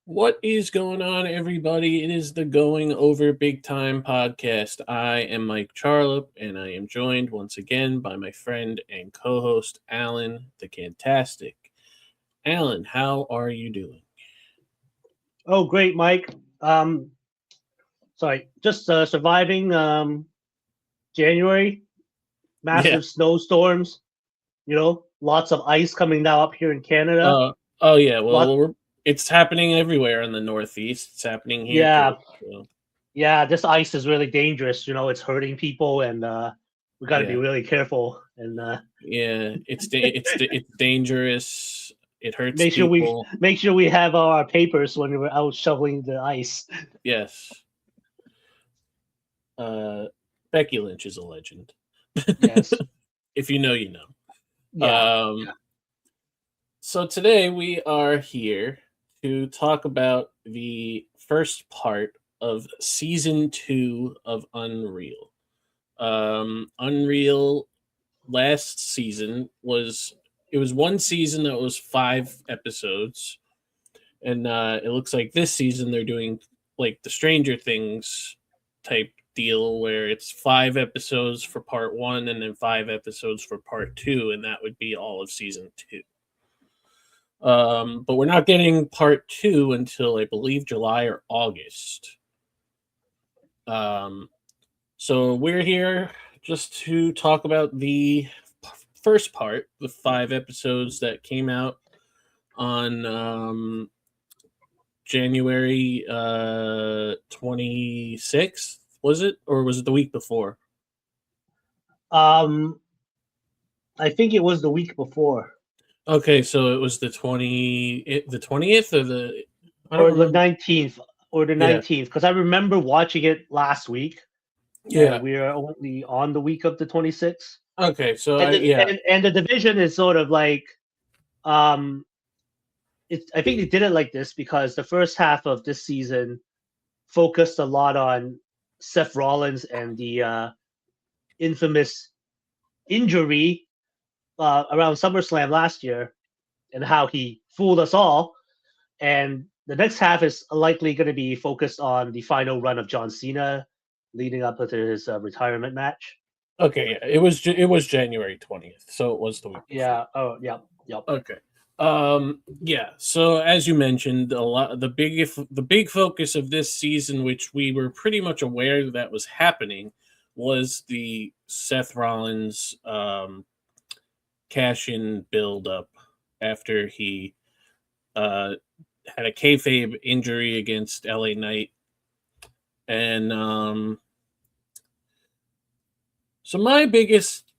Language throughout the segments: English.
What is going on, everybody? It is the Going Over Big Time podcast. I am Mike Charlip, and I am joined once again by my friend and co host, Alan the Cantastic. Alan, how are you doing? Oh, great, Mike. Um, just surviving January, Yeah. massive snowstorms. Lots of ice coming now up here in Canada. Oh, yeah. Well, Lot, it's happening everywhere in the Northeast. It's happening here, too. yeah, So, yeah. This ice is really dangerous. It's hurting people, and we got to be yeah. really careful and Yeah. It's dangerous. It hurts make sure we people. make sure we have our papers when we're out shoveling the ice. Yes. Becky Lynch is a legend. Yes. If you know, you know. Yeah. So today we are here to talk about the first part of season 2 of Unreal. Unreal last season was one season that was 5 episodes, and it looks like this season they're doing like the Stranger Things type deal where it's 5 episodes for part 1 and then 5 episodes for part 2, and that would be all of season 2. But we're not getting part 2 until I believe July or August. So we're here just to talk about the first part, the 5 episodes that came out on January 26th. Was it, or was it the week before? I think it was the week before. Okay, so it was the 20th or the I don't Or the remember. 19th, because I remember watching it last week, Yeah. and we are only on the week of the 26th. Okay, so And yeah. and the division is sort of like, I think they did it like this because the first half of this season focused a lot on Seth Rollins and the infamous injury around SummerSlam last year, and how he fooled us all. And the next half is likely going to be focused on the final run of John Cena, leading up to his retirement match. Okay, yeah, it was January 20th, so it was the week before. Yeah. Oh, yep. Yep. Okay. Yeah, so as you mentioned, the big focus of this season, which we were pretty much aware that was happening, was the Seth Rollins cash in build up after he had a kayfabe injury against LA Knight. And so my biggest,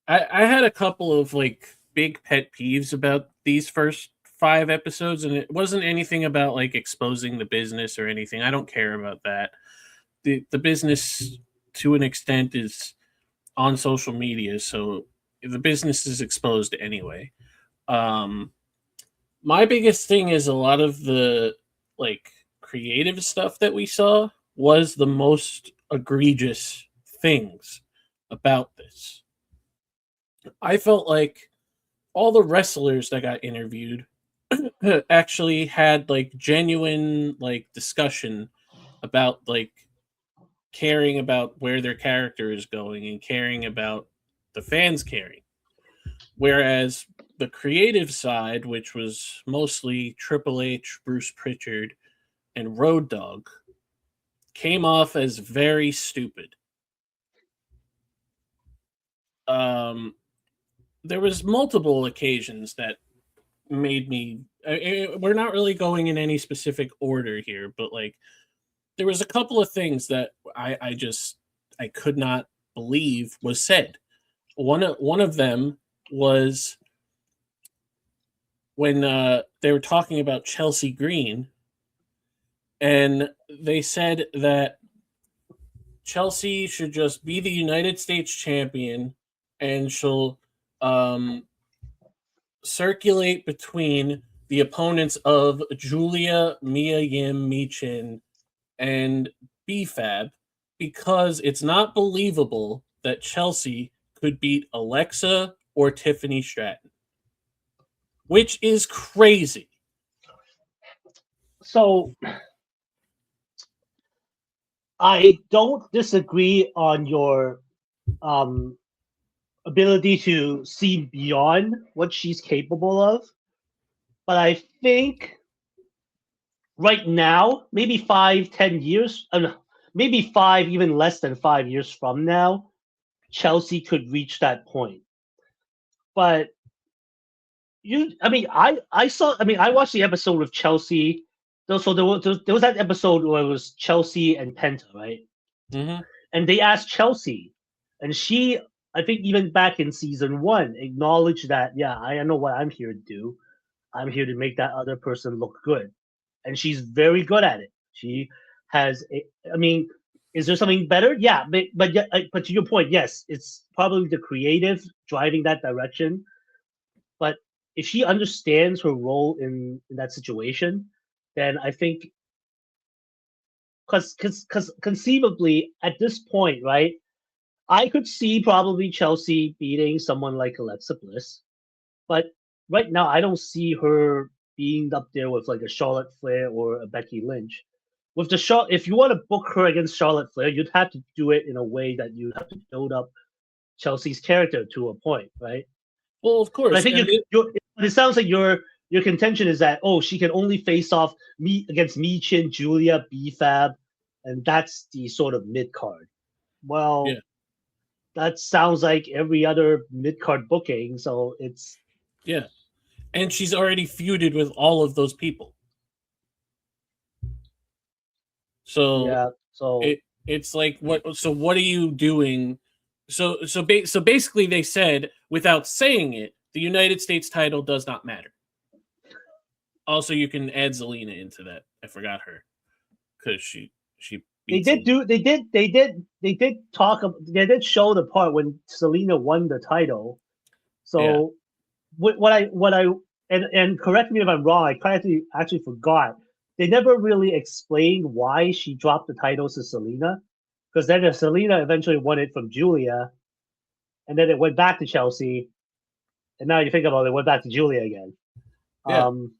I had a couple of like big pet peeves about these first 5 episodes, and it wasn't anything about like exposing the business or anything. I don't care about that. The business to an extent is on social media, so the business is exposed anyway. Um, my biggest thing is a lot of the like creative stuff that we saw was the most egregious things about this. I felt like all the wrestlers that got interviewed actually had like genuine like discussion about like caring about where their character is going and caring about the fans caring. Whereas the creative side, which was mostly Triple H, Bruce Pritchard, and Road Dogg, came off as very stupid. There was multiple occasions that made me. We're not really going in any specific order here, but like there was a couple of things that I could not believe was said. One of them was when they were talking about Chelsea Green, and they said that Chelsea should just be the United States champion, and she'll circulate between the opponents of Julia, Mia Yim, Michin, and BFAB because it's not believable that Chelsea could beat Alexa or Tiffany Stratton, which is crazy. So I don't disagree on your um, ability to see beyond what she's capable of, but I think right now, maybe 5, 10 years, maybe five, even less than 5 years from now, Chelsea could reach that point. But I watched the episode with Chelsea. So there was that episode where it was Chelsea and Penta, right? Mm-hmm. And they asked Chelsea, and she, I think even back in season one, acknowledged that, yeah, I know what I'm here to do. I'm here to make that other person look good, and she's very good at it. She has, I mean, is there something better? Yeah, but to your point, yes, it's probably the creative driving that direction. But if she understands her role in that situation, then I think because conceivably at this point, right, I could see probably Chelsea beating someone like Alexa Bliss, but right now I don't see her being up there with like a Charlotte Flair or a Becky Lynch. With the if you want to book her against Charlotte Flair, you'd have to do it in a way that you have to build up Chelsea's character to a point, right? Well, of But I course, think and it sounds like your contention is that, oh, she can only face off me against Michin, Julia, BFAB, and that's the sort of mid card. yeah, Well, that sounds like every other mid card booking, so it's yeah, and she's already feuded with all of those people. So yeah. So it's like what? So what are you doing? So basically, they said without saying it, the United States title does not matter. Also, you can add Zelina into that. I forgot her because she they beats did Zelina. do they did talk they did show the part when Selena won the title. Yeah, So what I and correct me if I'm wrong, I actually forgot. They never really explained why she dropped the titles to Selena, because then Selena eventually won it from Julia, and then it went back to Chelsea, and now you think about it, it went back to Julia again. yeah, Um,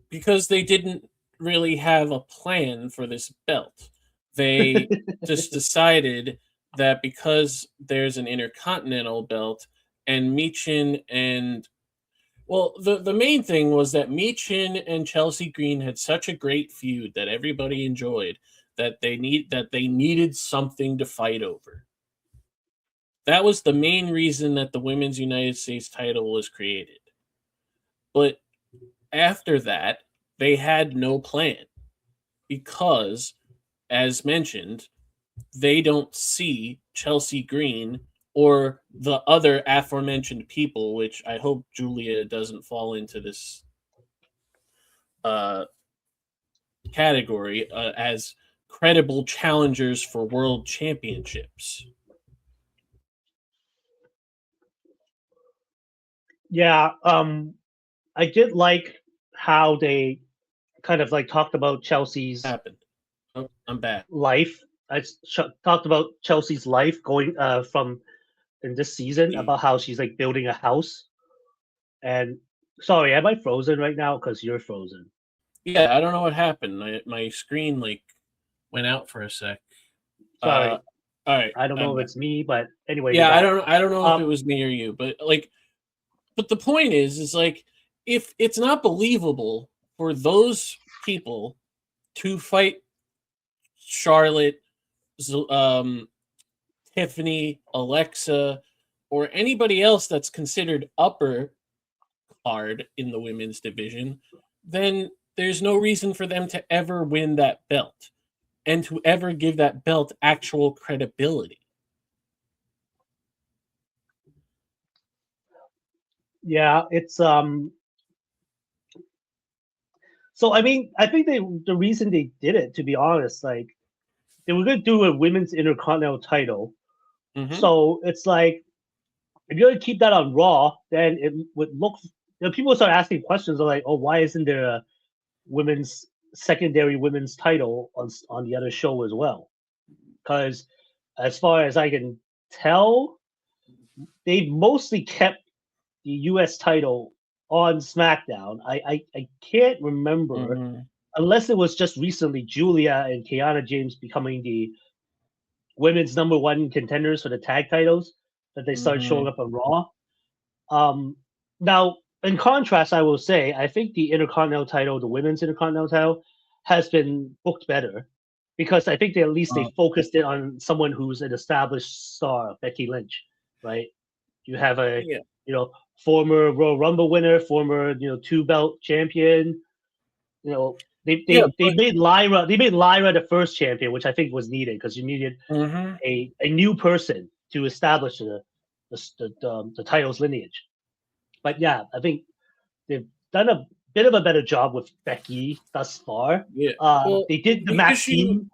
because they didn't really have a plan for this belt. They just decided that because there's an intercontinental belt and Michin and well, the main thing was that Michin and Chelsea Green had such a great feud that everybody enjoyed that they needed something to fight over. That was the main reason that the Women's United States title was created. But after that, they had no plan because, as mentioned, they don't see Chelsea Green or the other aforementioned people, which I hope Julia doesn't fall into this uh, category, as credible challengers for world championships. yeah, I did like how they kind of like talked about Chelsea's Happened. Oh, I'm back. life. Talked about Chelsea's life going from in this season, about how she's like building a house. And sorry, am I frozen right now? Because you're frozen. Yeah, I don't know what happened. My screen like went out for a sec. Uh, Sorry, all right, I don't I'm know if back. it's me, but anyway, you're Yeah, back. I don't know if it Um, was me or you, but like, but the point is like, if it's not believable for those people to fight Charlotte, um, Tiffany, Alexa, or anybody else that's considered upper card in the women's division, then there's no reason for them to ever win that belt and to ever give that belt actual credibility. yeah, it's So I mean, I think the reason they did it, to be honest, like they were gonna do a women's intercontinental title. Mm-hmm. So it's like if you're gonna keep that on Raw, then it would look. People start asking questions like, "Oh, why isn't there a women's secondary women's title on the other show as well?" Because as far as I can tell, they mostly kept the U.S. title on SmackDown. I can't remember Mm-hmm. unless it was just recently Julia and Kiana James becoming the women's #1 contenders for the tag titles, that they started Mm-hmm. showing up on Raw. Now, in contrast, I will say I think the Intercontinental title, the women's Intercontinental title, has been booked better because I think they at least they focused it on someone who's an established star, Becky Lynch, right? You have a Yeah. former Royal Rumble winner, former 2-belt champion. They, Yeah, they but they made Lyra the first champion, which I think was needed because you needed mm-hmm. a new person to establish the title's lineage. But yeah, I think they've done a bit of a better job with Becky thus far. Yeah. Well, They did the the issue. Maxine.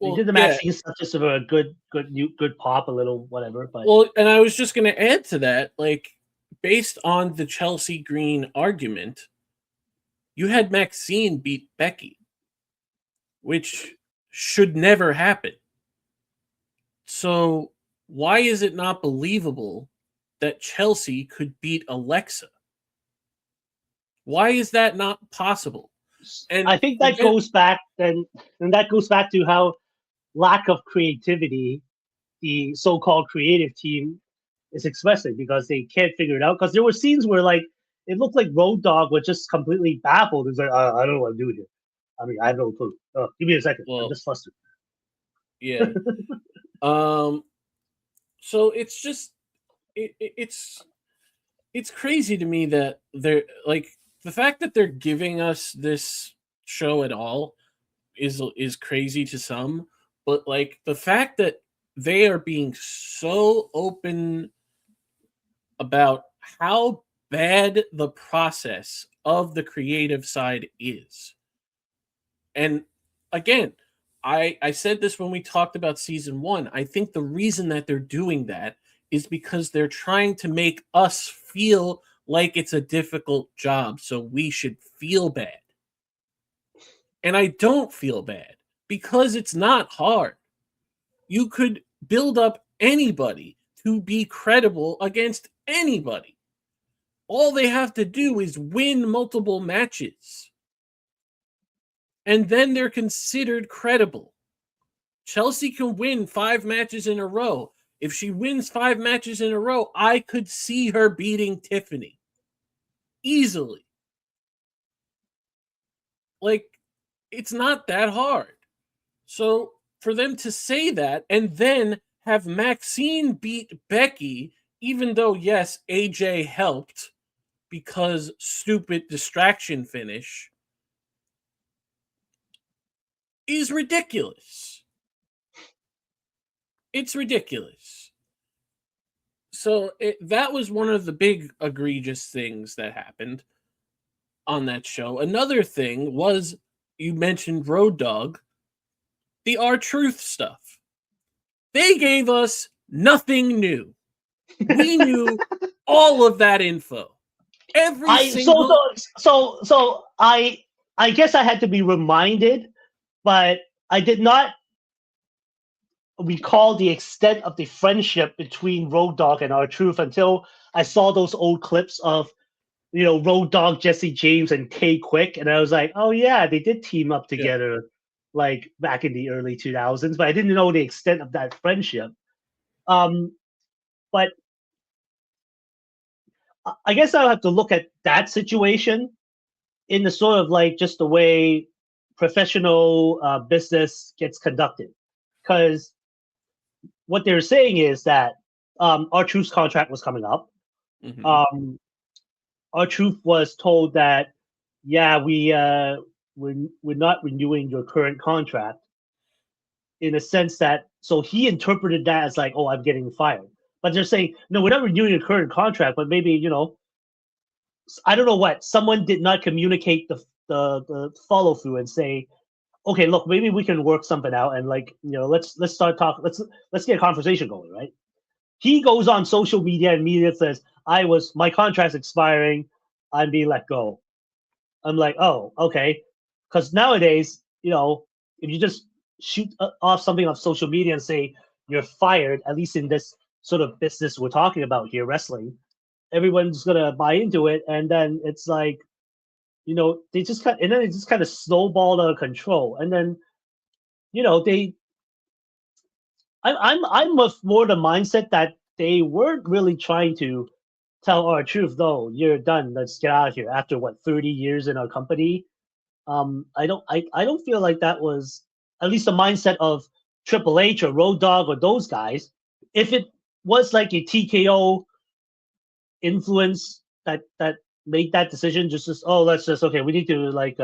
They Well, did the yeah. Maxine stuff just for a good pop, a little whatever. But Well, and I was just going to add to that, like, based on the Chelsea Green argument, you had Maxine beat Becky, which should never happen. So why is it not believable that Chelsea could beat Alexa? Why is that not possible? And I think that again, goes back and that goes back to how lack of creativity the so-called creative team is expressing because they can't figure it out. Because there were scenes where like it looked like Road Dogg was just completely baffled. He's like, I don't know what to do here. I mean, I have no clue. Give me a second. I'm well, just flustered. yeah. So it's just it's crazy to me that they're like the fact that they're giving us this show at all is crazy to some, but like the fact that they are being so open about how bad the process of the creative side is. And again, I said this when we talked about season 1. I think the reason that they're doing that is because they're trying to make us feel like it's a difficult job, so we should feel bad. And I don't feel bad because it's not hard. You could build up anybody to be credible against anybody. All they have to do is win multiple matches. And then they're considered credible. Chelsea can win 5 matches in a row. If she wins 5 matches in a row, I could see her beating Tiffany easily. Like, it's not that hard. So for them to say that and then have Maxine beat Becky, even though, yes, AJ helped because stupid distraction finish, is ridiculous. It's ridiculous. So that was one of the big egregious things that happened on that show. Another thing was, you mentioned Road Dogg, the R-Truth stuff. They gave us nothing new. We knew all of that info. Every I so single so so so I guess I had to be reminded, but I did not recall the extent of the friendship between Road Dogg and R-Truth until I saw those old clips of Road Dogg, Jesse James, and K Quick, and I was like, oh yeah, they did team up yeah. together like back in the early 2000s, but I didn't know the extent of that friendship. But I guess I'll have to look at that situation in the sort of like just the way professional business gets conducted, because what they're saying is that R-Truth's contract was coming up. Mm-hmm. R-Truth was told that, yeah, we're not renewing your current contract, in a sense that, so he interpreted that as like, oh, I'm getting fired. But they're saying, no, we're not renewing your current contract, but maybe, I don't know what, someone did not communicate the follow through and say, okay, look, maybe we can work something out, and like, let's start talking, let's get a conversation going, right? He goes on social media and media says, my contract's expiring, I'm being let go. I'm like, oh, okay. Because nowadays, if you just shoot off something off social media and say you're fired, at least in this sort of business we're talking about here, wrestling, everyone's gonna buy into it, and then it's like, they just and then it just kind of snowballed out of control. And then, I'm more the mindset that they weren't really trying to tell our truth. Though you're done, let's get out of here. After what 30 years in our company, I don't feel like that was at least the mindset of Triple H or Road Dogg or those guys. If it was like a TKO influence that made that decision, just let's just okay, we need to like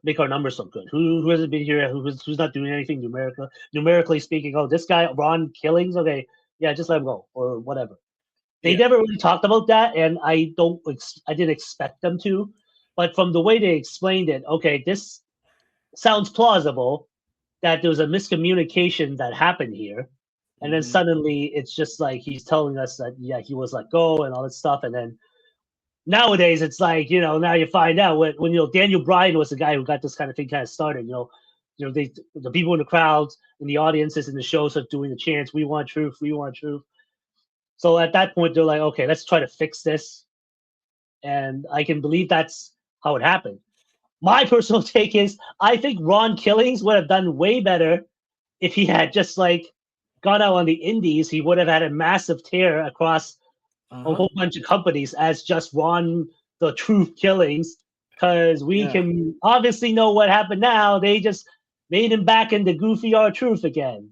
make our numbers look good. Who hasn't been here? Who's not doing anything numerically speaking? Oh, this guy Ron Killings. Okay, yeah, just let him go or whatever. They never really talked about that, and I didn't expect them to. But from the way they explained it, okay, this sounds plausible that there was a miscommunication that happened here. And then suddenly it's just like he's telling us that, yeah, he was let go and all this stuff. And then nowadays it's like, now you find out when Daniel Bryan was the guy who got this kind of thing kind of started, the people in the crowds, in the audiences, in the shows are doing the chants, "We want truth, we want truth." So at that point, they're like, okay, let's try to fix this. And I can believe that's how it happened. My personal take is I think Ron Killings would have done way better if he had just like gone out on the indies. He would have had a massive tear across a whole bunch of companies as just Ron the Truth Killings, because we can obviously know what happened now. They just made him back into Goofy R Truth again.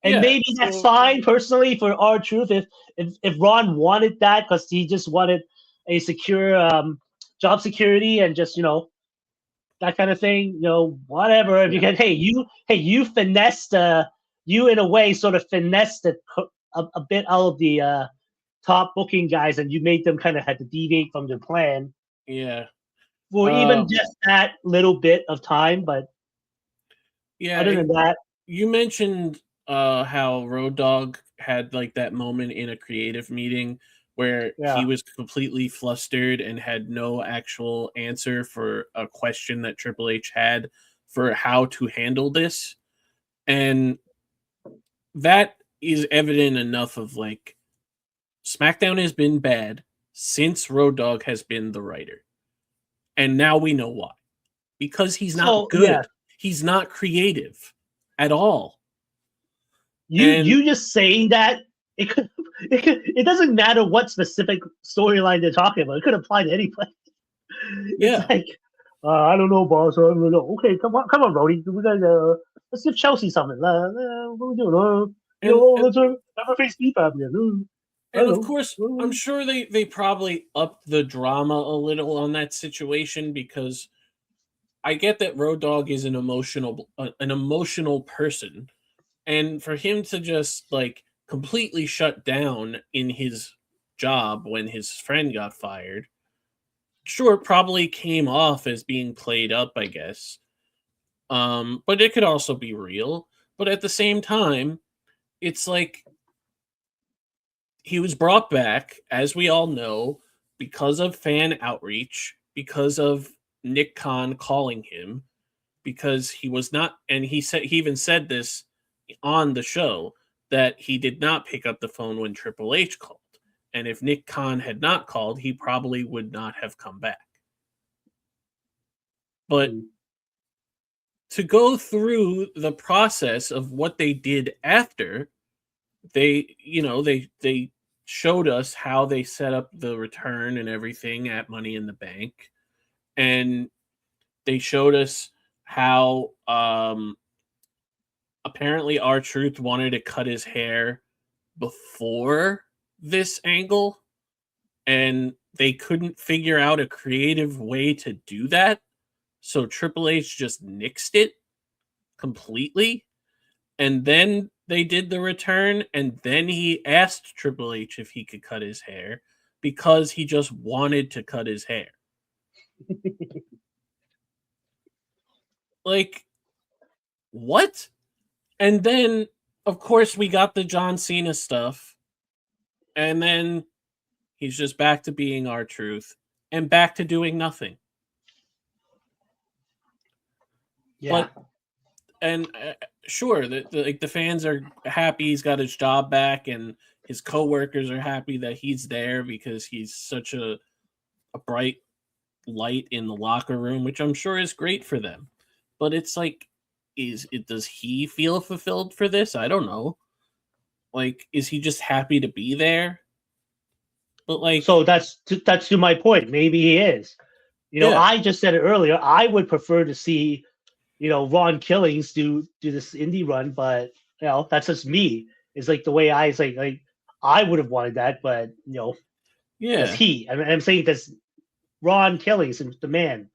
And maybe that's fine personally for R Truth if Ron wanted that because he just wanted a secure job security and just that kind of thing, whatever. If you get, you finessed, you in a way sort of finessed a bit out of the top booking guys, and you made them kind of had to deviate from their plan. Yeah. For even just that little bit of time, but other than that, you mentioned how Road Dogg had like that moment in a creative meeting where he was completely flustered and had no actual answer for a question that Triple H had for how to handle this. And that is evident enough of like SmackDown has been bad since Road Dogg has been the writer. And now we know why. Because he's not good. Yeah. He's not creative at all. You just saying that it doesn't matter what specific storyline they're talking about. It could apply to anybody. It's like I don't know, boss. I don't know. Okay, come on, Brody. We got let's give Chelsea something. What are we doing? Let's have a face deep out here. And of course, I'm sure they probably upped the drama a little on that situation because I get that Road Dogg is an emotional person, and for him to just like completely shut down in his job when his friend got fired, sure, it probably came off as being played up, I guess. But it could also be real. But at the same time, it's like he was brought back, as we all know, because of fan outreach, because of Nick Khan calling him, because he was not, and he even said this on the show that he did not pick up the phone when Triple H called. And if Nick Khan had not called, he probably would not have come back. But to go through the process of what they did after, they showed us how they set up the return and everything at Money in the Bank. And they showed us how apparently R-Truth wanted to cut his hair before this angle, and they couldn't figure out a creative way to do that. So Triple H just nixed it completely. And then they did the return, and then he asked Triple H if he could cut his hair because he just wanted to cut his hair. Like, what? And then, of course, we got the John Cena stuff. And then he's just back to being R-Truth and back to doing nothing. Yeah. But, and sure, the fans are happy he's got his job back, and his coworkers are happy that he's there because he's such a bright light in the locker room, which I'm sure is great for them. But it's like, does he feel fulfilled for this? I don't know. Like, is he just happy to be there? But like, So that's to my point. Maybe he is. yeah, I just said it earlier. I would prefer to see, Ron Killings do this indie run, but that's just me. It's like the way I say like I would have wanted that, but does yeah. he? I'm saying does Ron Killings and the man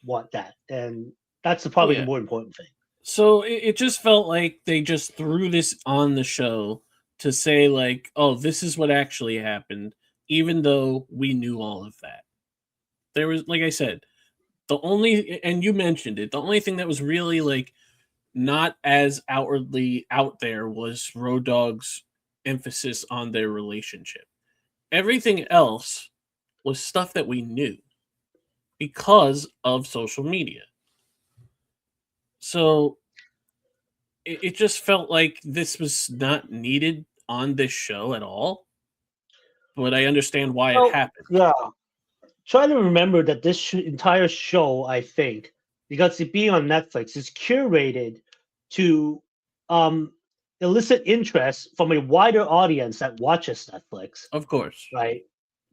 want that? And that's probably the Yeah. more important thing. So it just felt like they just threw this on the show to say, like, oh, this is what actually happened, even though we knew all of that. There was, like I said, and you mentioned it, the only thing that was really like not as outwardly out there was Road Dogg's emphasis on their relationship. Everything else was stuff that we knew because of social media. So it just felt like this was not needed on this show at all. But I understand why it Well, happened. yeah. Try to remember that this entire show, I think, because it being on Netflix, is curated to um, elicit interest from a wider audience that watches Netflix, Of course. right?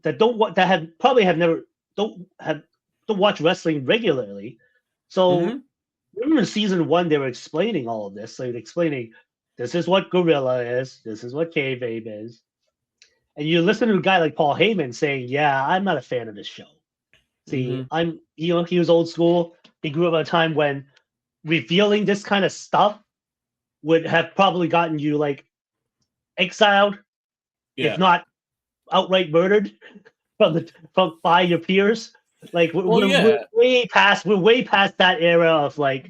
That don't wa- that have probably have never don't watch wrestling regularly. So Hmm. remember in season one, they were explaining all of this. Like explaining this is what Gorilla is, this is what Kayfabe is, and you listen to a guy like Paul Heyman saying, "Yeah, I'm not a fan of this show." See, Hmm. he was old school. He grew up at a time when revealing this kind of stuff would have probably gotten you like exiled, if Yeah. not outright murdered from by your peers. Like Well, we're yeah. way past that era of like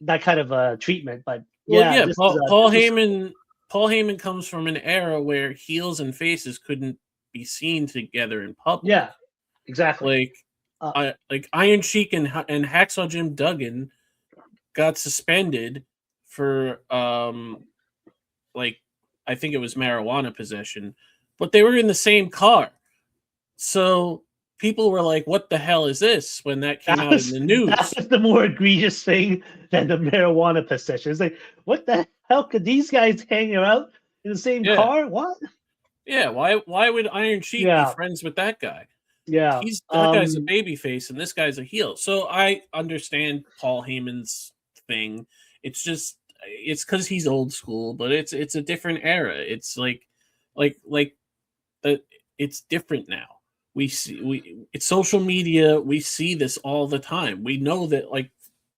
that kind of treatment. But Well, yeah, yeah. this is Paul this was Heyman. Paul Heyman comes from an era where heels and faces couldn't be seen together in public. yeah, exactly. Like, Uh, like Iron Sheik and Hacksaw Jim Duggan got suspended for like, I think it was marijuana possession, but they were in the same car. So people were like, "What the hell is this?" when that came out in the that news. was the more egregious thing than the marijuana possession. It's like, what the hell could these guys hang out in the same Yeah, car? What? yeah. Why would Iron Sheik be Yeah, friends with that guy? yeah. That guy's a baby face and this guy's a heel. So I understand Paul Heyman's thing. It's just, it's because he's old school, but it's a different era. It's like that. It's different now. It's social media. We see this all the time. We know that, like,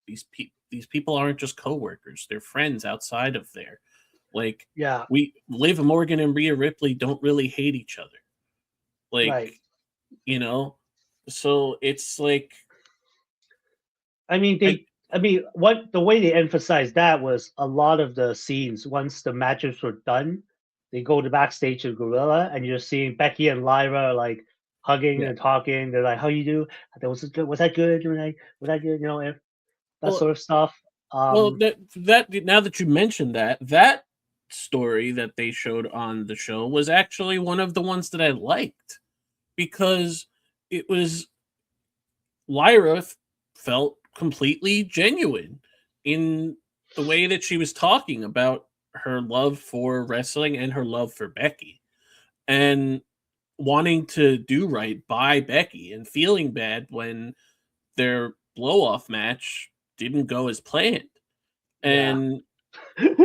these people aren't just coworkers. They're friends outside of there. Like, Yeah, Liv Morgan and Rhea Ripley don't really hate each other. Like, right. you know, so it's like, I mean, I what the way they emphasized that was a lot of the scenes once the matches were done, they go to backstage of Gorilla, and you're seeing Becky and Lyra like hugging yeah. and talking. They're like, "How you do? That was good. Was that good? Was that good? That Well, sort of stuff." well, that now that you mentioned that story that they showed on the show was actually one of the ones that I liked, because it was, Lyra felt completely genuine in the way that she was talking about her love for wrestling and her love for Becky, and wanting to do right by Becky and feeling bad when their blow off match didn't go as planned. Yeah. And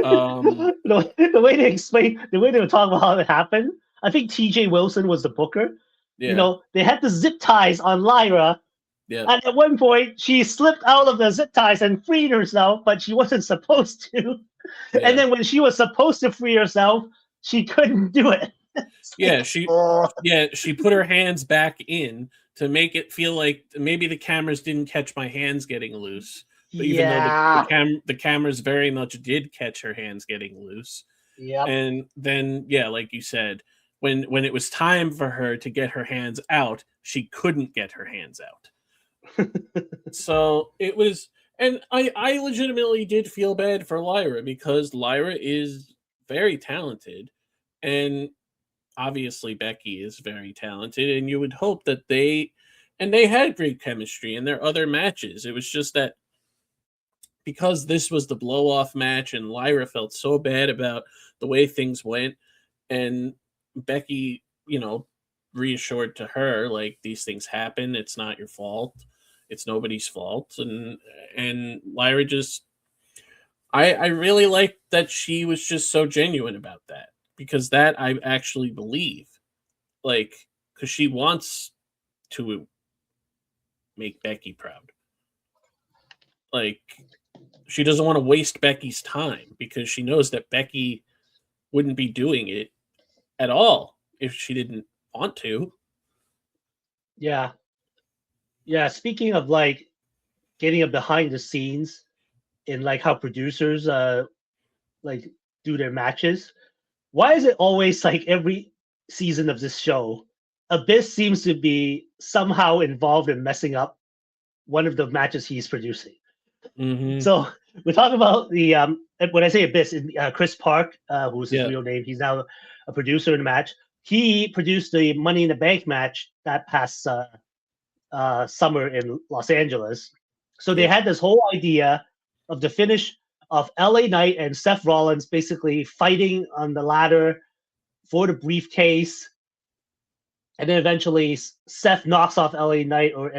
um The way they explain, the way they were talking about how it happened, I think TJ Wilson was the booker. yeah, They had the zip ties on Lyra, yeah, and at one point she slipped out of the zip ties and freed herself, but she wasn't supposed to. And yeah, then when she was supposed to free herself, she couldn't do it. It's yeah, like, oh, she put her hands back in to make it feel like maybe the cameras didn't catch my hands getting loose, but even though yeah, the cameras very much did catch her hands getting loose. yep, And then, yeah, like you said, when it was time for her to get her hands out, she couldn't get her hands out. So it was, and I legitimately did feel bad for Lyra, because Lyra is very talented, and obviously Becky is very talented, and you would hope that they And they had great chemistry in their other matches. It was just that because this was the blow off match and Lyra felt so bad about the way things went, and Becky, reassured to her like these things happen, it's not your fault, it's nobody's fault, and Lyra just I really liked that she was just so genuine about that, because that I actually believe, like, because she wants to make Becky proud. Like, she doesn't want to waste Becky's time because she knows that Becky wouldn't be doing it at all if she didn't want to. Yeah. Yeah. Speaking of like getting a behind the scenes in like how producers like do their matches, why is it always like every season of this show, Abyss seems to be somehow involved in messing up one of the matches he's producing? Mm-hmm. So we talk about the when I say Abyss, Chris Park, who's his Yeah. real name, he's now a producer in the match. He produced the Money in the Bank match that past summer in Los Angeles. So they Yeah. had this whole idea of the finish of LA Knight and Seth Rollins basically fighting on the ladder for the briefcase, and then eventually Seth knocks off LA Knight, or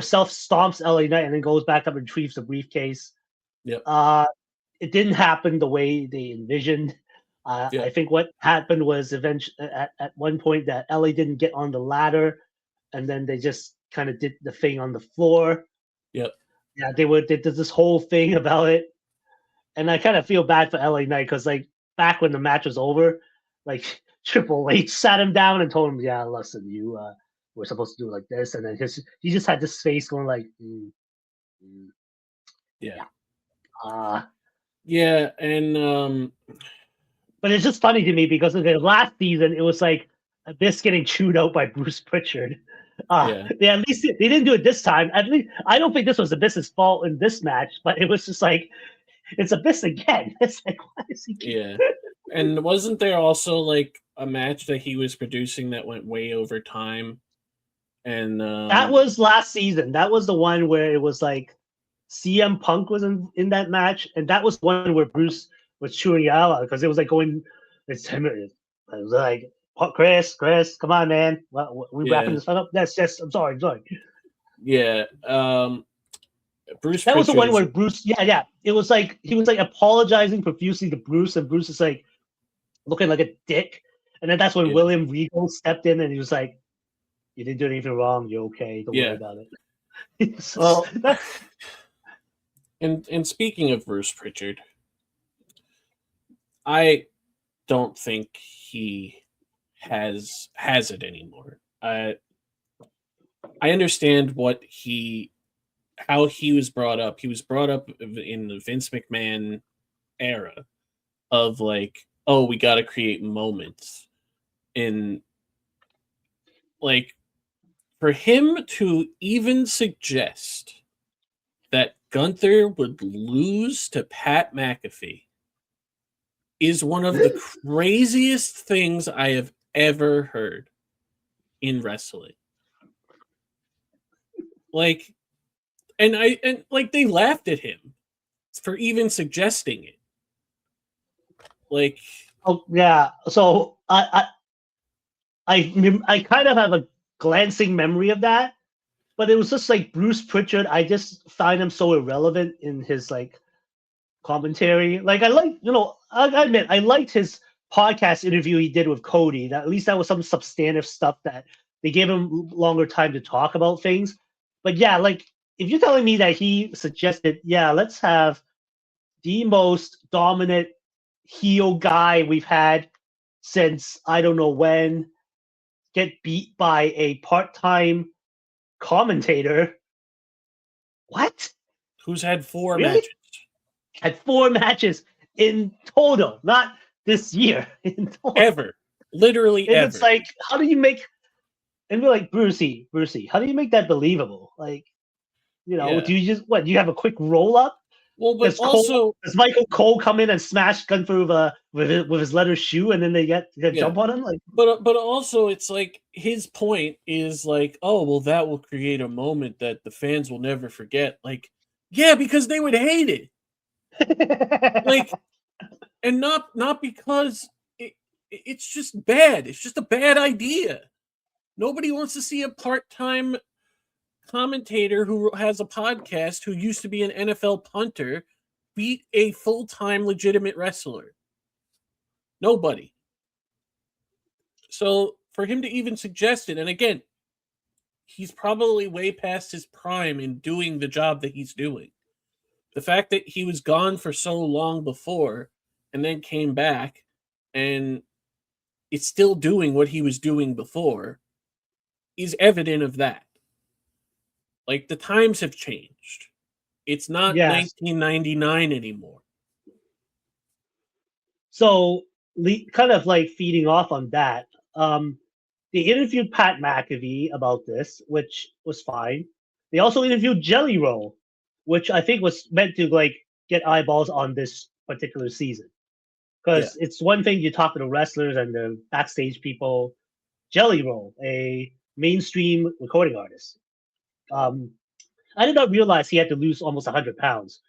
Seth stomps LA Knight and then goes back up and retrieves the briefcase. Yep. It didn't happen the way they envisioned. Yep. I think what happened was eventually at one point that LA didn't get on the ladder, and then they just kind of did the thing on the floor. Yep. Yeah, they did this whole thing about it, and I kind of feel bad for LA Knight because like back when the match was over, like Triple H sat him down and told him, "Yeah, listen, you we're supposed to do it like this," and then he just had this face going like, Yeah. Yeah, and but it's just funny to me because of the last season, it was like Abyss getting chewed out by Bruce Pritchard. Yeah. At least they didn't do it this time. At least I don't think this was Abyss's fault in this match, but it was just like it's Abyss again. It's like, why is he? Yeah. And wasn't there also like a match that he was producing that went way over time? And That was last season. That was the one where it was like CM Punk was in that match, and that was one where Bruce was chewing you out because it was like going. It's 10 minutes. It was like, oh, Chris, come on, man. We wrapping this up? That's just. I'm sorry. Yeah. Bruce That was the Pritchard one is, where Bruce. Yeah. It was like he was like apologizing profusely to Bruce, and Bruce is like looking like a dick. And then that's when yeah. William Regal stepped in, and he was like, "You didn't do anything wrong. You're okay. Don't worry about it." Well, and speaking of Bruce Pritchard, I don't think he has it anymore. I understand how he was brought up. He was brought up in the Vince McMahon era of like, oh, we got to create moments. In like, for him to even suggest that Gunther would lose to Pat McAfee is one of the craziest things I have ever heard in wrestling. Like, and like they laughed at him for even suggesting it. Like, oh yeah, so I kind of have a glancing memory of that, but it was just like Bruce Pritchard. I just find him so irrelevant in his like commentary. Like I admit I liked his podcast interview he did with Cody. That at least that was some substantive stuff that they gave him longer time to talk about things. But yeah, like if you're telling me that he suggested, yeah, let's have the most dominant heel guy we've had since I don't know when get beat by a part-time commentator. What? who's had 4 Really? matches? Had 4 matches in total, not this year. In total. Ever. Literally and ever. It's like, how do you make, and we're like, Brucey, how do you make that believable? Like, do you just, do you have a quick roll up? Well, but also, does Michael Cole come in and smash Gunther with his leather shoe, and then they get jump on him? Like, but also, it's like his point is like, oh well, that will create a moment that the fans will never forget. Like, yeah, because they would hate it. Like, and not because it's just bad. It's just a bad idea. Nobody wants to see a part-time commentator who has a podcast who used to be an NFL punter beat a full-time legitimate wrestler. Nobody. So for him to even suggest it, and again, he's probably way past his prime in doing the job that he's doing. The fact that he was gone for so long before and then came back and is still doing what he was doing before is evident of that. Like, the times have changed. It's not yes. 1999 anymore. So, kind of like feeding off on that, they interviewed Pat McAfee about this, which was fine. They also interviewed Jelly Roll, which I think was meant to like get eyeballs on this particular season. Because it's one thing you talk to the wrestlers and the backstage people. Jelly Roll, a mainstream recording artist. I did not realize he had to lose almost 100 pounds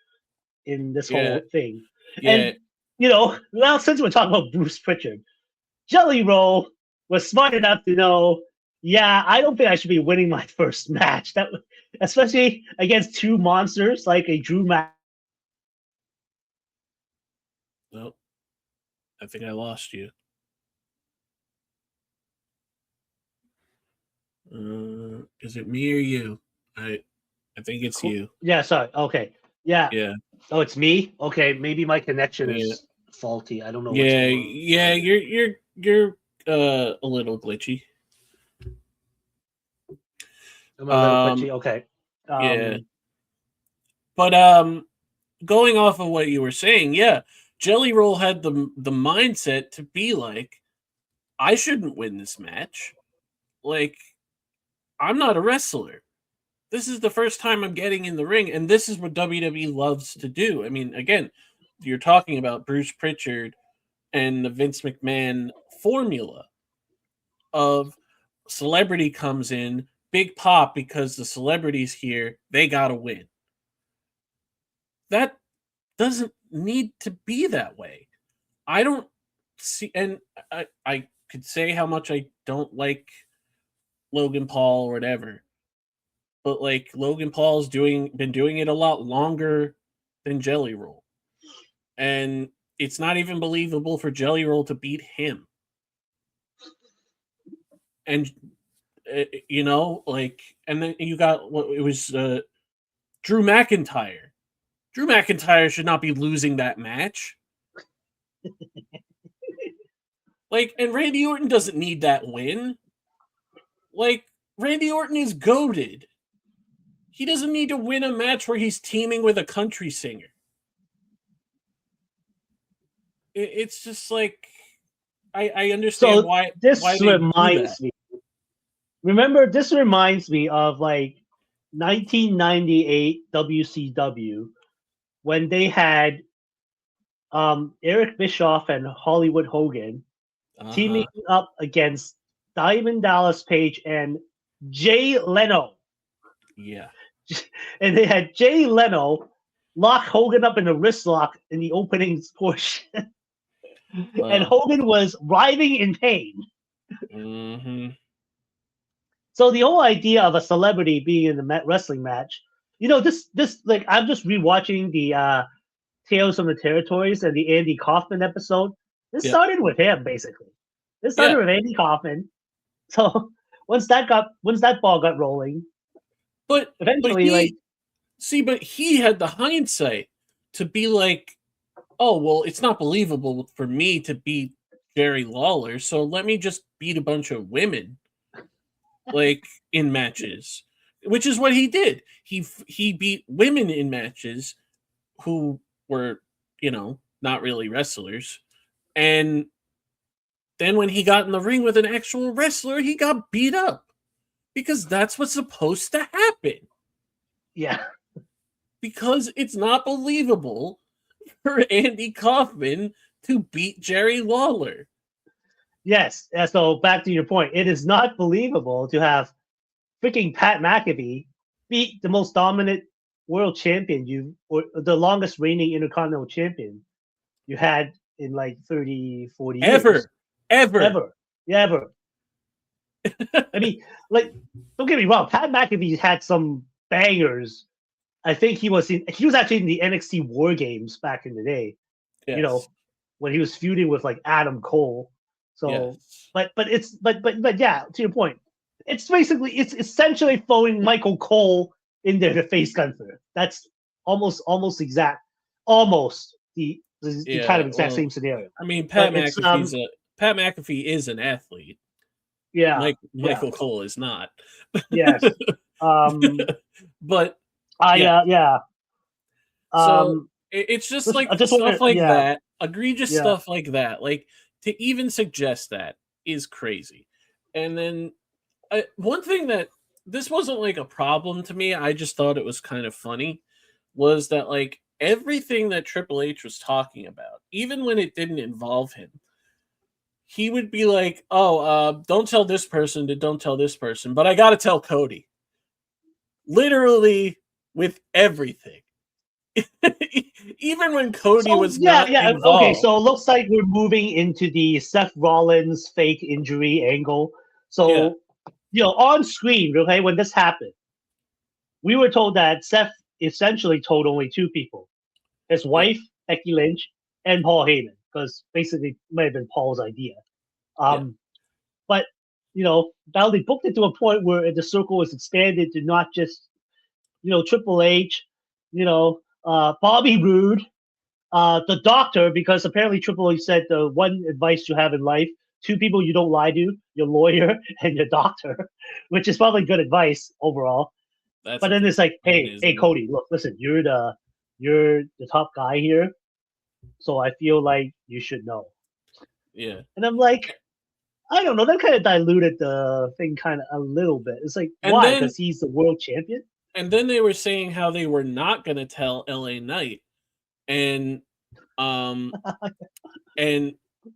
in this whole thing. Yeah. And, now since we're talking about Bruce Pritchard, Jelly Roll was smart enough to know, yeah, I don't think I should be winning my first match. That, especially against two monsters like a Drew Mac. Well, I think I lost you. Is it me or you? I think it's you. Yeah, sorry. Okay. Yeah. Yeah. Oh, it's me? Okay, maybe my connection is faulty. I don't know what's Yeah, going on. yeah, you're a little glitchy. I'm a little glitchy. Okay. Yeah. But going off of what you were saying, yeah, Jelly Roll had the mindset to be like, I shouldn't win this match. Like, I'm not a wrestler. This is the first time I'm getting in the ring, and this is what WWE loves to do. I mean, again, you're talking about Bruce Pritchard and the Vince McMahon formula of celebrity comes in, big pop because the celebrity's here, they gotta win. That doesn't need to be that way. I don't see, and I could say how much I don't like Logan Paul or whatever, but like Logan Paul's been doing it a lot longer than Jelly Roll, and it's not even believable for Jelly Roll to beat him. And and then you got what it was, Drew McIntyre. Drew McIntyre should not be losing that match. Like, and Randy Orton doesn't need that win. Like, Randy Orton is goated. He doesn't need to win a match where he's teaming with a country singer. It's just like, I understand why. This why they reminds me. Remember, this reminds me of like 1998 WCW when they had Eric Bischoff and Hollywood Hogan teaming up against Diamond Dallas Page and Jay Leno. Yeah. And they had Jay Leno lock Hogan up in a wrist lock in the opening portion. And Hogan was writhing in pain. Mm-hmm. So the whole idea of a celebrity being in the wrestling match, this like I'm just rewatching the Tales from the Territories and the Andy Kaufman episode. This started with him basically. This started with Andy Kaufman. So once that ball got rolling, but eventually, but he had the hindsight to be like, oh well, it's not believable for me to beat Jerry Lawler, so let me just beat a bunch of women, like, in matches, which is what he did. He beat women in matches who were, not really wrestlers, and then when he got in the ring with an actual wrestler, he got beat up because that's what's supposed to happen. Yeah. because it's not believable for Andy Kaufman to beat Jerry Lawler. Yes. So back to your point, it is not believable to have freaking Pat McAfee beat the most dominant world champion or the longest reigning intercontinental champion you had in like 30, 40 years. Ever. Ever. I mean, like, don't get me wrong, Pat McAfee had some bangers. I think he was actually in the NXT War Games back in the day. Yes. You know, when he was feuding with like Adam Cole. So yes. but yeah, to your point, it's essentially throwing Michael Cole in there to face Gunther. That's almost the kind of exact same scenario. I mean, Pat McAfee is an athlete. Yeah, Michael Cole is not. Yes. But yeah. So it's just stuff like that, egregious stuff like that. Like, to even suggest that is crazy. And then one thing that this wasn't like a problem to me, I just thought it was kind of funny, was that like everything that Triple H was talking about, even when it didn't involve him, he would be like, "Oh, don't tell this person to don't tell this person, but I got to tell Cody." Literally with everything. Even when Cody was not involved. Okay, so it looks like we're moving into the Seth Rollins fake injury angle. So, on screen, okay, when this happened, we were told that Seth essentially told only two people: his wife, Becky Lynch, and Paul Heyman, because basically it might have been Paul's idea. But now they booked it to a point where the circle was expanded to not just Triple H, Bobby Roode, the doctor, because apparently Triple H said the one advice you have in life, two people you don't lie to, your lawyer and your doctor, which is probably good advice overall. But then it's like, hey, Cody, look, listen, you're the top guy here, so I feel like you should know. Yeah. And I'm like, I don't know, that kind of diluted the thing kind of a little bit. It's like, why? Because he's the world champion? And then they were saying how they were not going to tell LA Knight. And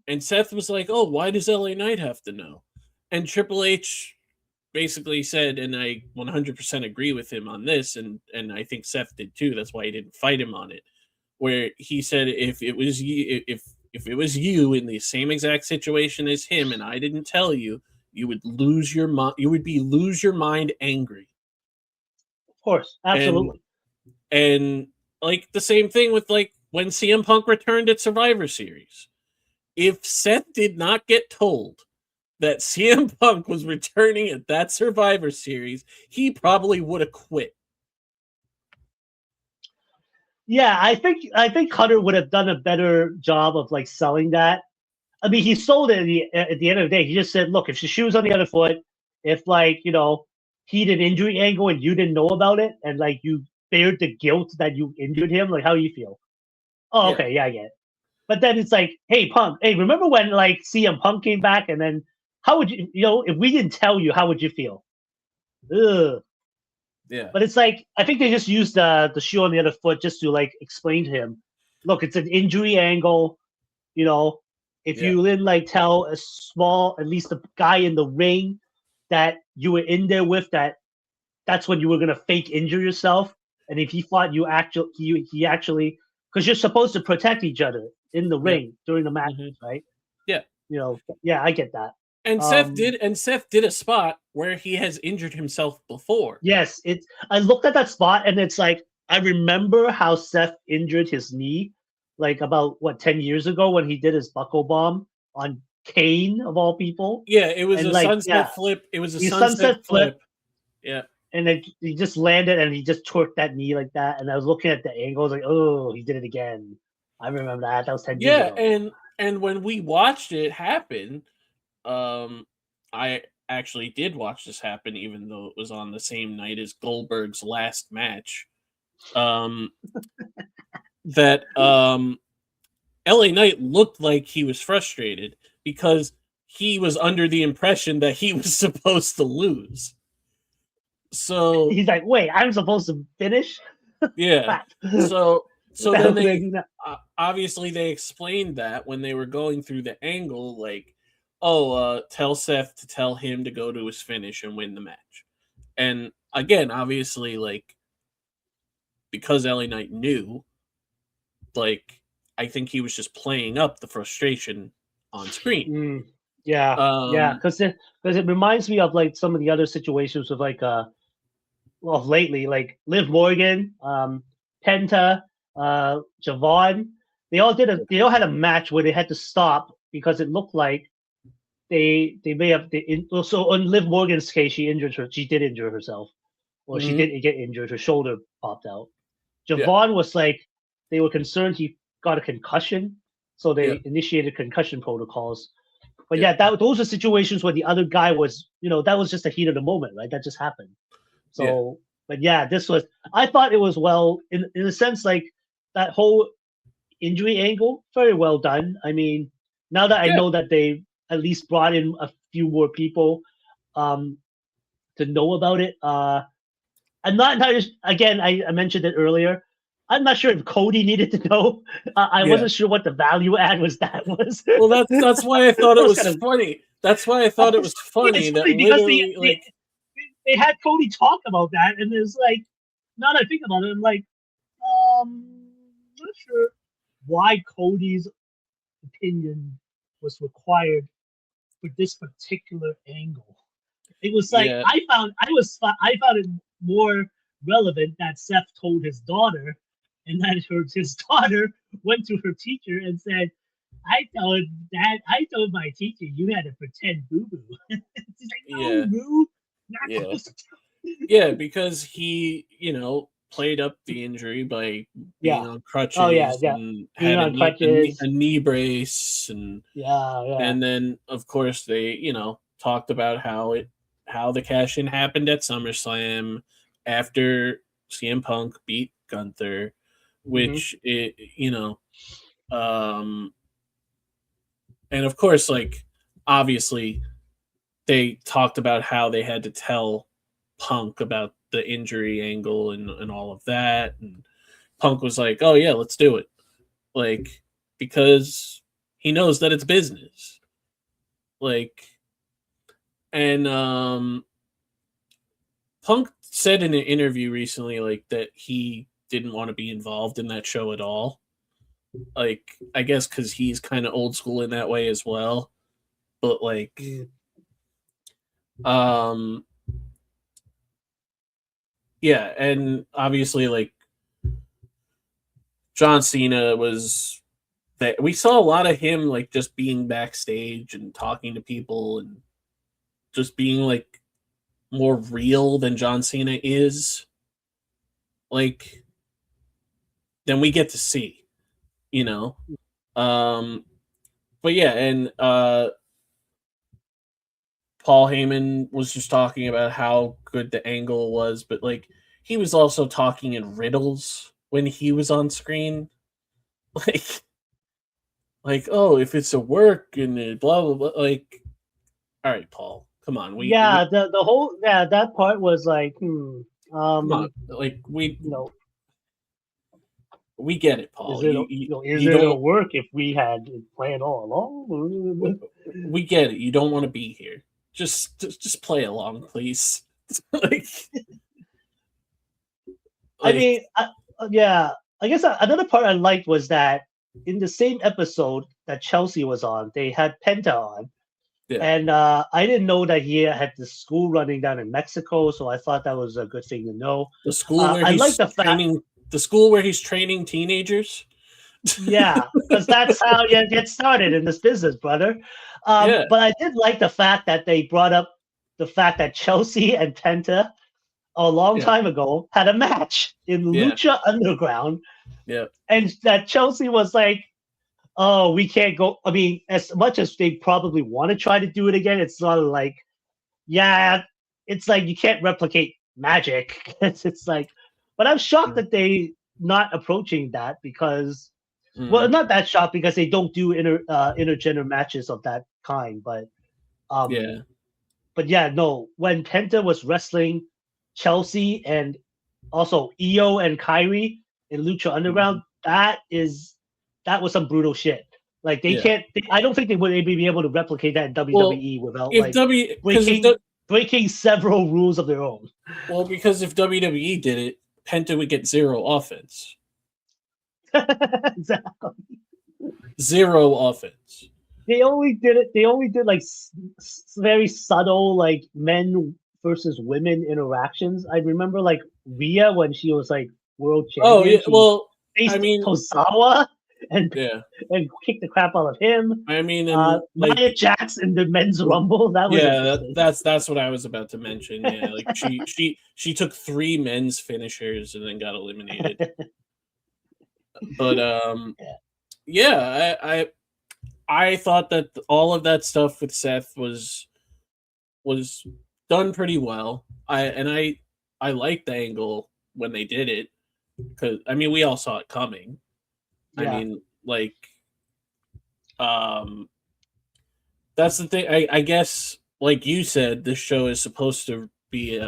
and Seth was like, "Oh, why does LA Knight have to know?" And Triple H basically said, and I 100% agree with him on this, and I think Seth did too. That's why he didn't fight him on it. Where he said, if it was you in the same exact situation as him, and I didn't tell you, you would lose your mind. You would lose your mind angry. Of course, absolutely. And like the same thing with like when CM Punk returned at Survivor Series. If Seth did not get told that CM Punk was returning at that Survivor Series, he probably would have quit. Yeah, I think Cutter would have done a better job of like selling that. I mean, he sold it at the end of the day. He just said, "Look, if the shoe's on the other foot, if like he did an injury angle and you didn't know about it, and like you bared the guilt that you injured him, like how do you feel?" Oh, okay, yeah, I get it. But then it's like, hey, Punk, hey, remember when like CM Punk came back, and then how would you, if we didn't tell you, how would you feel? Ugh. Yeah. But it's like, I think they just used the shoe on the other foot just to like explain to him, look, it's an injury angle. If you didn't like tell at least the guy in the ring that you were in there with, that's when you were gonna fake injure yourself. And if he thought he actually, because you're supposed to protect each other in the ring during the match, right? Yeah. I get that. And Seth did a spot where he has injured himself before. Yes, I looked at that spot and it's like, I remember how Seth injured his knee, like about 10 years ago when he did his buckle bomb on Kane of all people. Yeah, it was sunset flip. It was a sunset flip. Yeah. And then he just landed and he just twerked that knee like that. And I was looking at the angle, I was like, oh, he did it again. I remember that. That was 10 years ago. Yeah, and when we watched it happen, I actually did watch this happen, even though it was on the same night as Goldberg's last match. That LA Knight looked like he was frustrated because he was under the impression that he was supposed to lose. So he's like, wait, I'm supposed to finish? Yeah. Crap. So What the then hell could I they do now? obviously they explained that when they were going through the angle, like, tell Seth to tell him to go to his finish and win the match. And again, obviously, like, because LA Knight knew, like, I think he was just playing up the frustration on screen. Mm, yeah, Um, because it reminds me of like some of the other situations with like well lately like Liv Morgan, Penta, Javon. They all had a match where they had to stop because it looked like they may have so on Liv Morgan's case she did injure herself, or she mhm, did get injured, her shoulder popped out. yeah, Javon was like they were concerned he got a concussion, so yeah, they initiated concussion protocols. But yeah, yeah, those are situations where the other guy was, that was just the heat of the moment, right? That just happened. yeah, So, but yeah, I thought it was well, in a sense, like that whole injury angle, very well done. I mean, now that I yeah, know that they at least brought in a few more people um, to know about it, I'm not entirely, again, I mentioned it earlier. I'm not sure if Cody needed to know. I yeah. wasn't sure what the value add was. Well, that's why I thought That it was was kind of funny. That's why I thought it was yeah, it's funny that funny because literally, like, they had Cody talk about that, and it's like, now that I think about it, I'm like, not sure why Cody's opinion was required for this particular angle. It was like yeah, I found it more relevant that Seth told his daughter, and that his daughter went to her teacher and said, I told my teacher you had to pretend boo boo." She's like, "No, yeah, boo, not yeah, close." yeah, because he, played up the injury by being Yeah. on Oh yeah, crutches yeah. and Being had on crutches. a knee brace, Yeah, yeah. and then of course they, talked about how the cash in happened at SummerSlam after CM Punk beat Gunther, Hmm. which and of course, like, obviously they talked about how they had to tell Punk about the injury angle and all of that, and Punk was like, "Oh yeah, let's do it," like, because he knows that it's business, like, and Punk said in an interview recently, like, that he didn't want to be involved in that show at all. Like, I guess because he's kind of old school in that way as well. But like, Mm. um, yeah, and obviously, like, John Cena was that we saw a lot of him, like, just being backstage and talking to people and just being like more real than John Cena is, like, than we get to see, you know. Um, but yeah, and Paul Heyman was just talking about how good the angle was, but like he was also talking in riddles when he was on screen. Like oh, if it's a work and blah blah blah. Like, all right, Paul, come on, Yeah, the whole that part was like, come on, um, like you know, we get it, is Paul. it is You it a don't. work if we had it planned all along? We get it. You don't want to be here. Just play along, please. like I like mean, yeah. I guess another part I liked was that in the same episode that Chelsea was on, they had Penta on, yeah. and I didn't know that he had the school running down in Mexico, so I thought that was a good thing to know. The school where I like he's the fact, training. The school where he's training teenagers. yeah, because that's how you get started in this business, brother. Yeah, But I did like the fact that they brought up the fact that Chelsea and Penta a long yeah, time ago had a match in yeah, Lucha Underground, yeah, and that Chelsea was like, "Oh, we can't go." I mean, as much as they probably want to try to do it again, it's sort of like, yeah, it's like you can't replicate magic. It's like, but I'm shocked that they not approaching that because, well, mm, not that shocked because they don't do intergender matches of that kind, um, yeah, but yeah, no, when Penta was wrestling Chelsea and also Io and Kyrie in Lucha Underground. That was some brutal shit. Like they Yeah. can't. I don't think they would be able to replicate that in WWE without If breaking several rules of their own. Because if WWE did it, Penta would get zero offense. Exactly. Zero offense. They only did it. They only did like very subtle like men versus women interactions. I remember like Rhea when she was like world champion. Oh yeah, well, faced I mean, Tozawa and yeah, and kicked the crap out of him. I mean, Nia Jax in the men's rumble. That was interesting. that's what I was about to mention. Yeah, like she took 3 men's finishers and then got eliminated. But yeah, I thought that all of that stuff with Seth was done pretty well. I liked the angle when they did it, because I mean we all saw it coming. Yeah. I mean, like, that's the thing. I guess, like you said, this show is supposed to be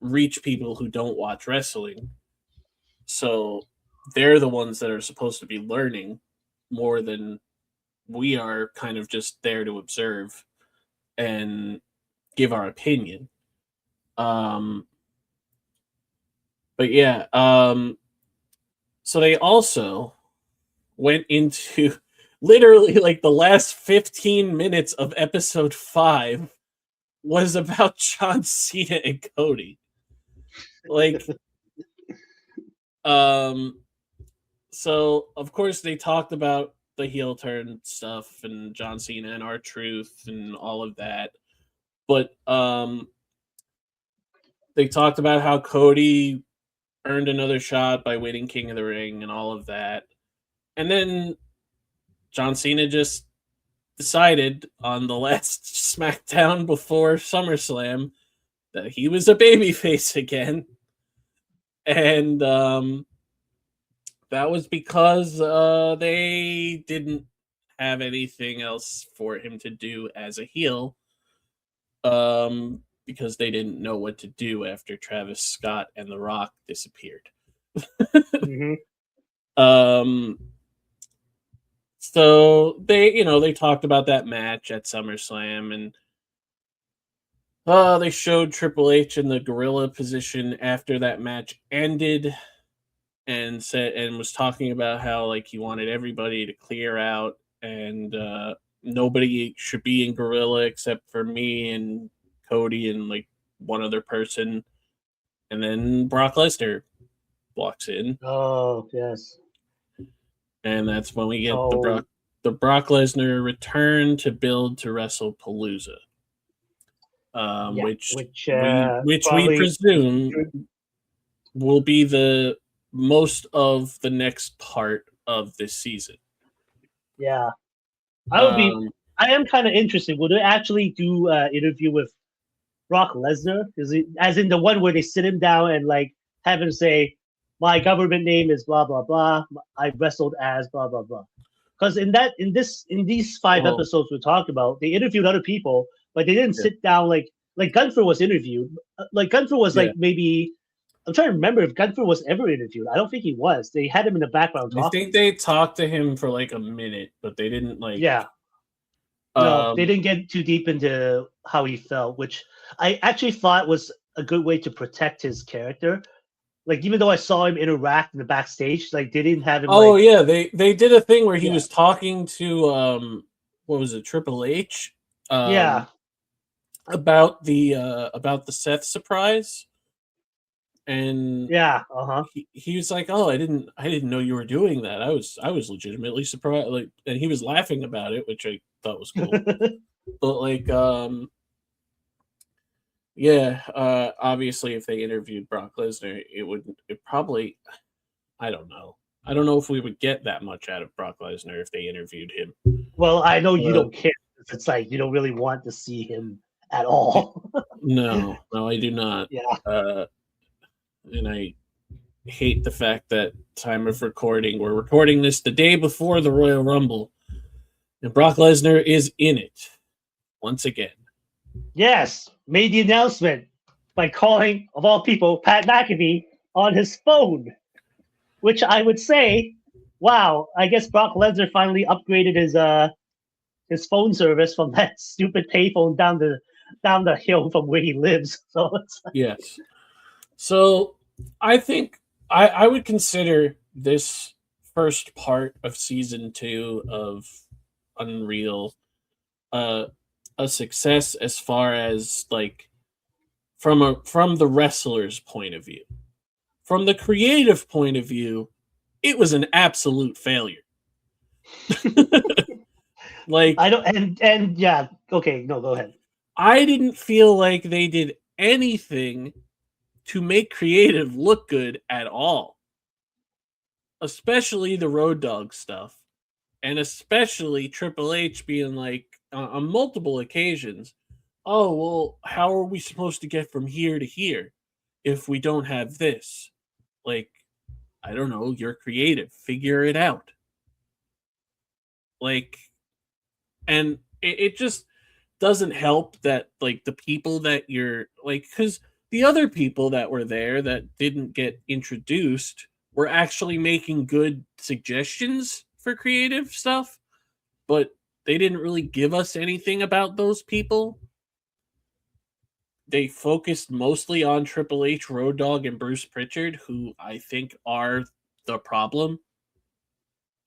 reach people who don't watch wrestling, so they're the ones that are supposed to be learning more than we are, kind of just there to observe and give our opinion. But yeah, so they also went into literally like the last 15 minutes of episode 5 was about John Cena and Cody. Like, so of course they talked about the heel turn stuff and John Cena and R-Truth and all of that. But they talked about how Cody earned another shot by winning King of the Ring and all of that. And then John Cena just decided on the last SmackDown before SummerSlam that he was a babyface again. And that was because they didn't have anything else for him to do as a heel, because they didn't know what to do after Travis Scott and The Rock disappeared. Mm-hmm. So they talked about that match at SummerSlam, and they showed Triple H in the gorilla position after that match ended, and was talking about how like he wanted everybody to clear out, and nobody should be in gorilla except for me and Cody and like one other person. And then Brock Lesnar walks in. Oh yes. And that's when we get the Brock Lesnar return to build to WrestlePalooza, which we presume will be the most of the next part of this season. Yeah, I am kind of interested. Will they actually do an interview with Brock Lesnar? As in the one where they sit him down and like have him say, "My government name is blah blah blah. I wrestled as blah blah blah." Because in these 5 episodes we talked about, they interviewed other people, but they didn't sit down like Gunther was interviewed. Like Gunther was like maybe. I'm trying to remember if Gunther was ever interviewed. I don't think he was. They had him in the background talking. I think they talked to him for like a minute, but they didn't like. Yeah. No, they didn't get too deep into how he felt, which I actually thought was a good way to protect his character. Like, even though I saw him interact in the backstage, like they didn't have him. Oh yeah, they did a thing where he was talking to what was it, Triple H? About the Seth surprise. And he was like, "Oh, I didn't know you were doing that. I was legitimately surprised." Like, and he was laughing about it, which I thought was cool. But like, obviously, if they interviewed Brock Lesnar, it probably, I don't know if we would get that much out of Brock Lesnar if they interviewed him. Well, I know you don't care. It's like you don't really want to see him at all. No, I do not. Yeah. And I hate the fact that time of recording, we're recording this the day before the Royal Rumble, and Brock Lesnar is in it once again. Yes, made the announcement by calling, of all people, Pat McAfee on his phone, which I would say, wow, I guess Brock Lesnar finally upgraded his phone service from that stupid payphone down the hill from where he lives. So it's Yes. So I think I would consider this first part of season 2 of Unreal a success as far as like from the wrestler's point of view. From the creative point of view, it was an absolute failure. Like I don't and yeah, okay, no, go ahead. I didn't feel like they did anything to make creative look good at all. Especially the Road Dogg stuff. And especially Triple H being like on multiple occasions, oh, well, how are we supposed to get from here to here if we don't have this? Like, I don't know, you're creative, figure it out. Like, and it just doesn't help that, like, the people that you're like, because the other people that were there that didn't get introduced were actually making good suggestions for creative stuff, but they didn't really give us anything about those people. They focused mostly on Triple H, Road Dogg, and Bruce Pritchard, who I think are the problem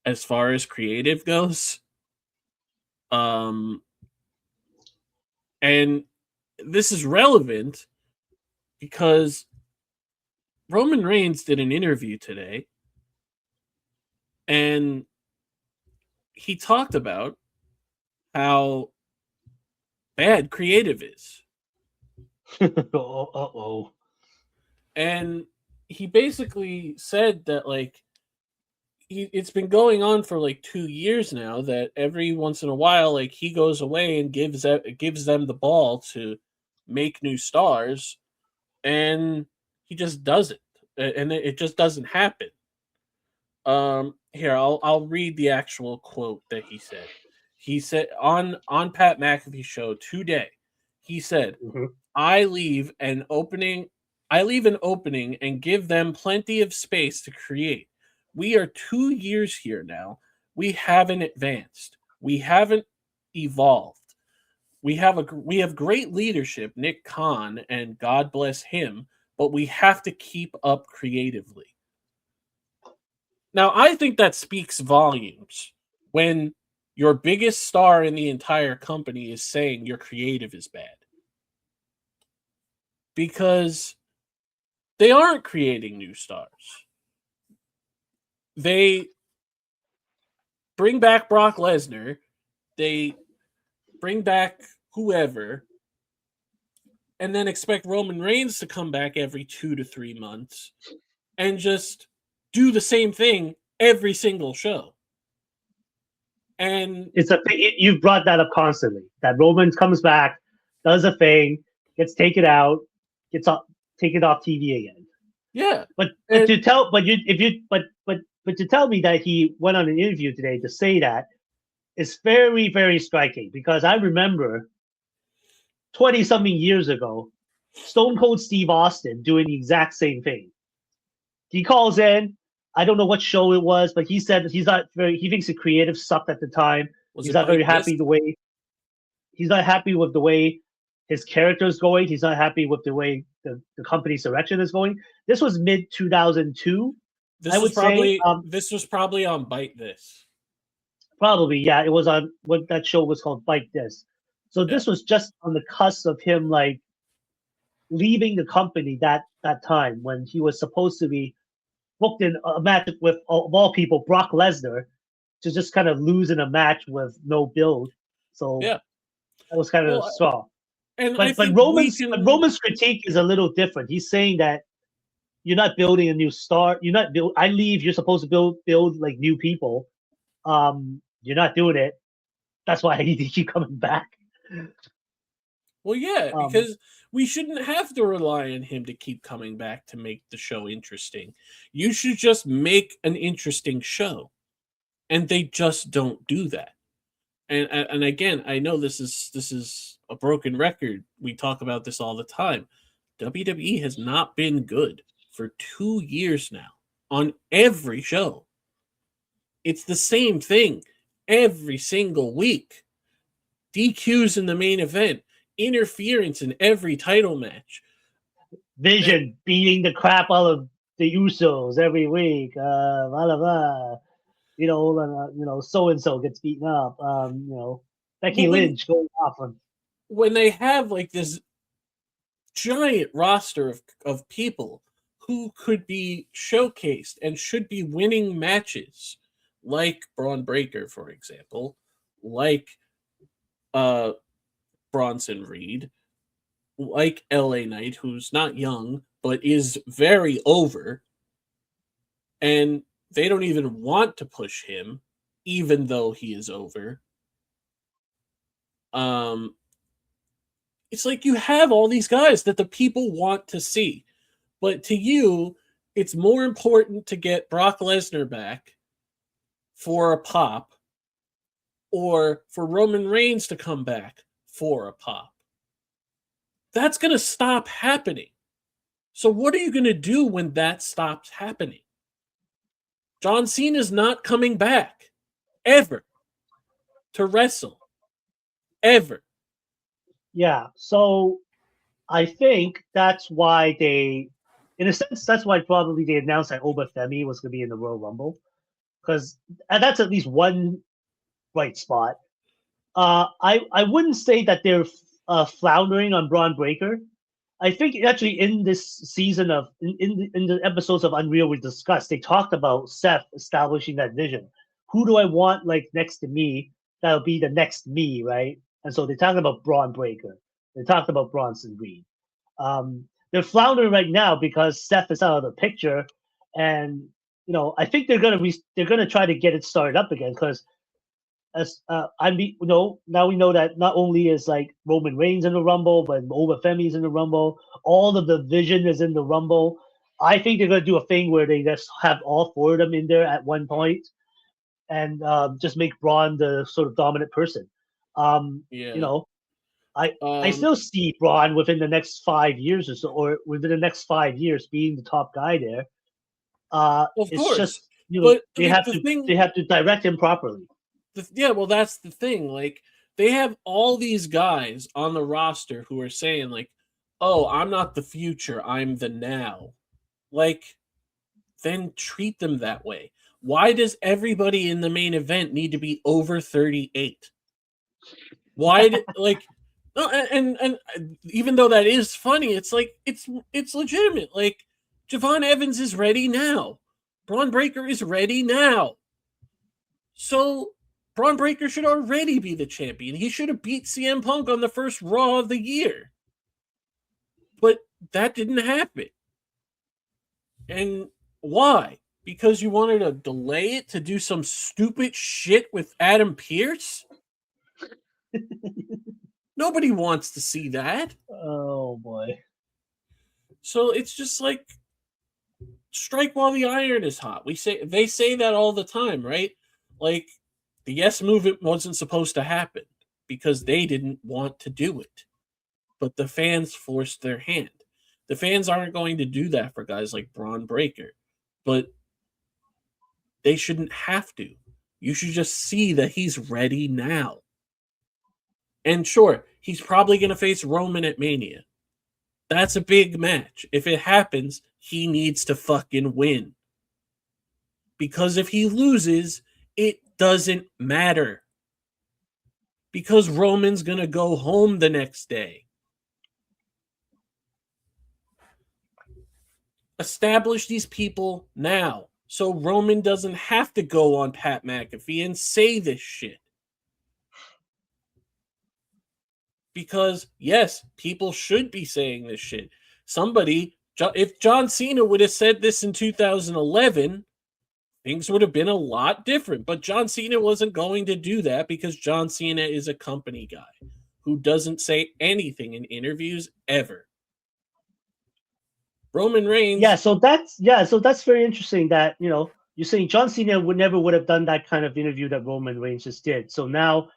as far as creative goes. Um, and this is relevant because Roman Reigns did an interview today, and he talked about how bad creative is. Uh-oh. And he basically said that, like, it's been going on for like 2 years now, that every once in a while, like, he goes away and gives them the ball to make new stars, and he just does it, and it just doesn't happen. Here, I'll read the actual quote that he said. He said on Pat McAfee's show today, he said, Mhm. I leave an opening and give them plenty of space to create. We are 2 years here now. We haven't advanced. We haven't evolved. We have great leadership, Nick Khan, and God bless him, but we have to keep up creatively. Now, I think that speaks volumes when your biggest star in the entire company is saying your creative is bad. Because they aren't creating new stars. They bring back Brock Lesnar, they bring back whoever, and then expect Roman Reigns to come back every 2 to 3 months and just do the same thing every single show. And you've brought that up constantly. That Roman comes back, does a thing, gets taken out, gets off, taken off TV again. yeah, But and, to tell but you if you but to tell me that he went on an interview today to say that is very, very striking, because I remember 20 something years ago, Stone Cold Steve Austin doing the exact same thing. He calls in. I don't know what show it was, but he said he's not very. He thinks the creative sucked at the time. was He's it not very Bite This? happy the way. He's not happy with the way his character is going. He's not happy with the way the company's direction is going. This was mid 2002, I would say. This was probably on Bite This. Probably, yeah. It was on what that show was called, Bite This. So Yeah. this was just on the cusp of him like leaving the company that time when he was supposed to be booked in a match with, of all people, Brock Lesnar, to just kind of lose in a match with no build. So Yeah. that was kind of Well, straw. and I But think we can. Roman's critique is a little different. He's saying that you're not building a new star. You're not build. I leave. You're supposed to build like new people. You're not doing it. That's why I need to keep coming back. Well, yeah, Um, because we shouldn't have to rely on him to keep coming back to make the show interesting. You should just make an interesting show, and they just don't do that. And again, I know this is a broken record. We talk about this all the time. WWE has not been good for 2 years now on every show. It's the same thing every single week. DQs in the main event, interference in every title match. Vision beating the crap out of the Usos every week. Blah blah blah. So and so gets beaten up. Becky Lynch going off on. When they have like this giant roster of people who could be showcased and should be winning matches, like Braun Breaker, for example, like Bronson Reed, like LA Knight, who's not young but is very over, and they don't even want to push him, even though he is over. It's like you have all these guys that the people want to see, but to you, it's more important to get Brock Lesnar back for a pop or for Roman Reigns to come back for a pop. That's going to stop happening. So what are you going to do when that stops happening? John Cena's not coming back ever to wrestle. Ever. Yeah, so I think that's why in a sense, that's why probably they announced that Obafemi was going to be in the Royal Rumble, because that's at least one bright spot. I wouldn't say that they're floundering on Braun Breaker. I think actually in this season of in the episodes of Unreal we discussed, they talked about Seth establishing that vision. Who do I want like next to me that'll be the next me, right? And so they talked about Braun Breaker. They talked about Bronson Reed. They're floundering right now because Seth is out of the picture, and I think they're gonna try to get it started up again because now we know that not only is like Roman Reigns in the Rumble, but Obafemi is in the Rumble. All of the Vision is in the Rumble. I think they're gonna do a thing where they just have all four of them in there at one point, and just make Braun the sort of dominant person. Yeah. I still see Braun within the next 5 years or so, or within the next 5 years being the top guy there. Of It's course. just But they have to direct him properly. Well, that's the thing. Like, they have all these guys on the roster who are saying, like, oh, I'm not the future, I'm the now. Like, then treat them that way. Why does everybody in the main event need to be over 38? Why did, like, no, and even though that is funny, it's like, it's legitimate. Like, Javon Evans is ready now. Braun Breaker is ready now. So Braun Breaker should already be the champion. He should have beat CM Punk on the first Raw of the year. But that didn't happen. And why? Because you wanted to delay it to do some stupid shit with Adam Pearce? Nobody wants to see that. Oh boy. So it's just like, strike while the iron is hot. They say that all the time, right? Like, the Yes Movement wasn't supposed to happen because they didn't want to do it. But the fans forced their hand. The fans aren't going to do that for guys like Braun Breaker, but they shouldn't have to. You should just see that he's ready now. And sure, he's probably going to face Roman at Mania. That's a big match. If it happens, he needs to fucking win. Because if he loses, it doesn't matter. Because Roman's going to go home the next day. Establish these people now so Roman doesn't have to go on Pat McAfee and say this shit. Because, yes, people should be saying this shit. If John Cena would have said this in 2011, things would have been a lot different. But John Cena wasn't going to do that because John Cena is a company guy who doesn't say anything in interviews ever. Roman Reigns. So that's very interesting that, you're saying John Cena would have done that kind of interview that Roman Reigns just did. So now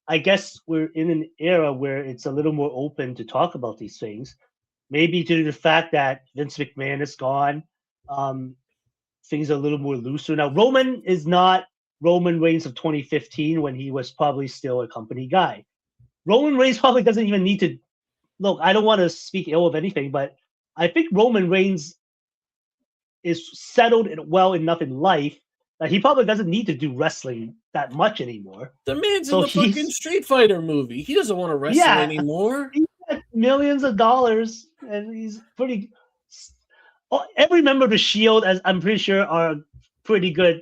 I guess we're in an era where it's a little more open to talk about these things. maybe due to the fact that Vince McMahon is gone, things are a little more looser now. Roman is not Roman Reigns of 2015 when he was probably still a company guy. Roman Reigns probably doesn't even need to look. I don't want to speak ill of anything, but I think Roman Reigns is settled well enough in life that he probably doesn't need to do wrestling that much anymore. The man's in So the fucking Street Fighter movie. He doesn't want to wrestle anymore. He got millions of dollars, and he's pretty. Every member of the Shield, as I'm pretty sure, are pretty good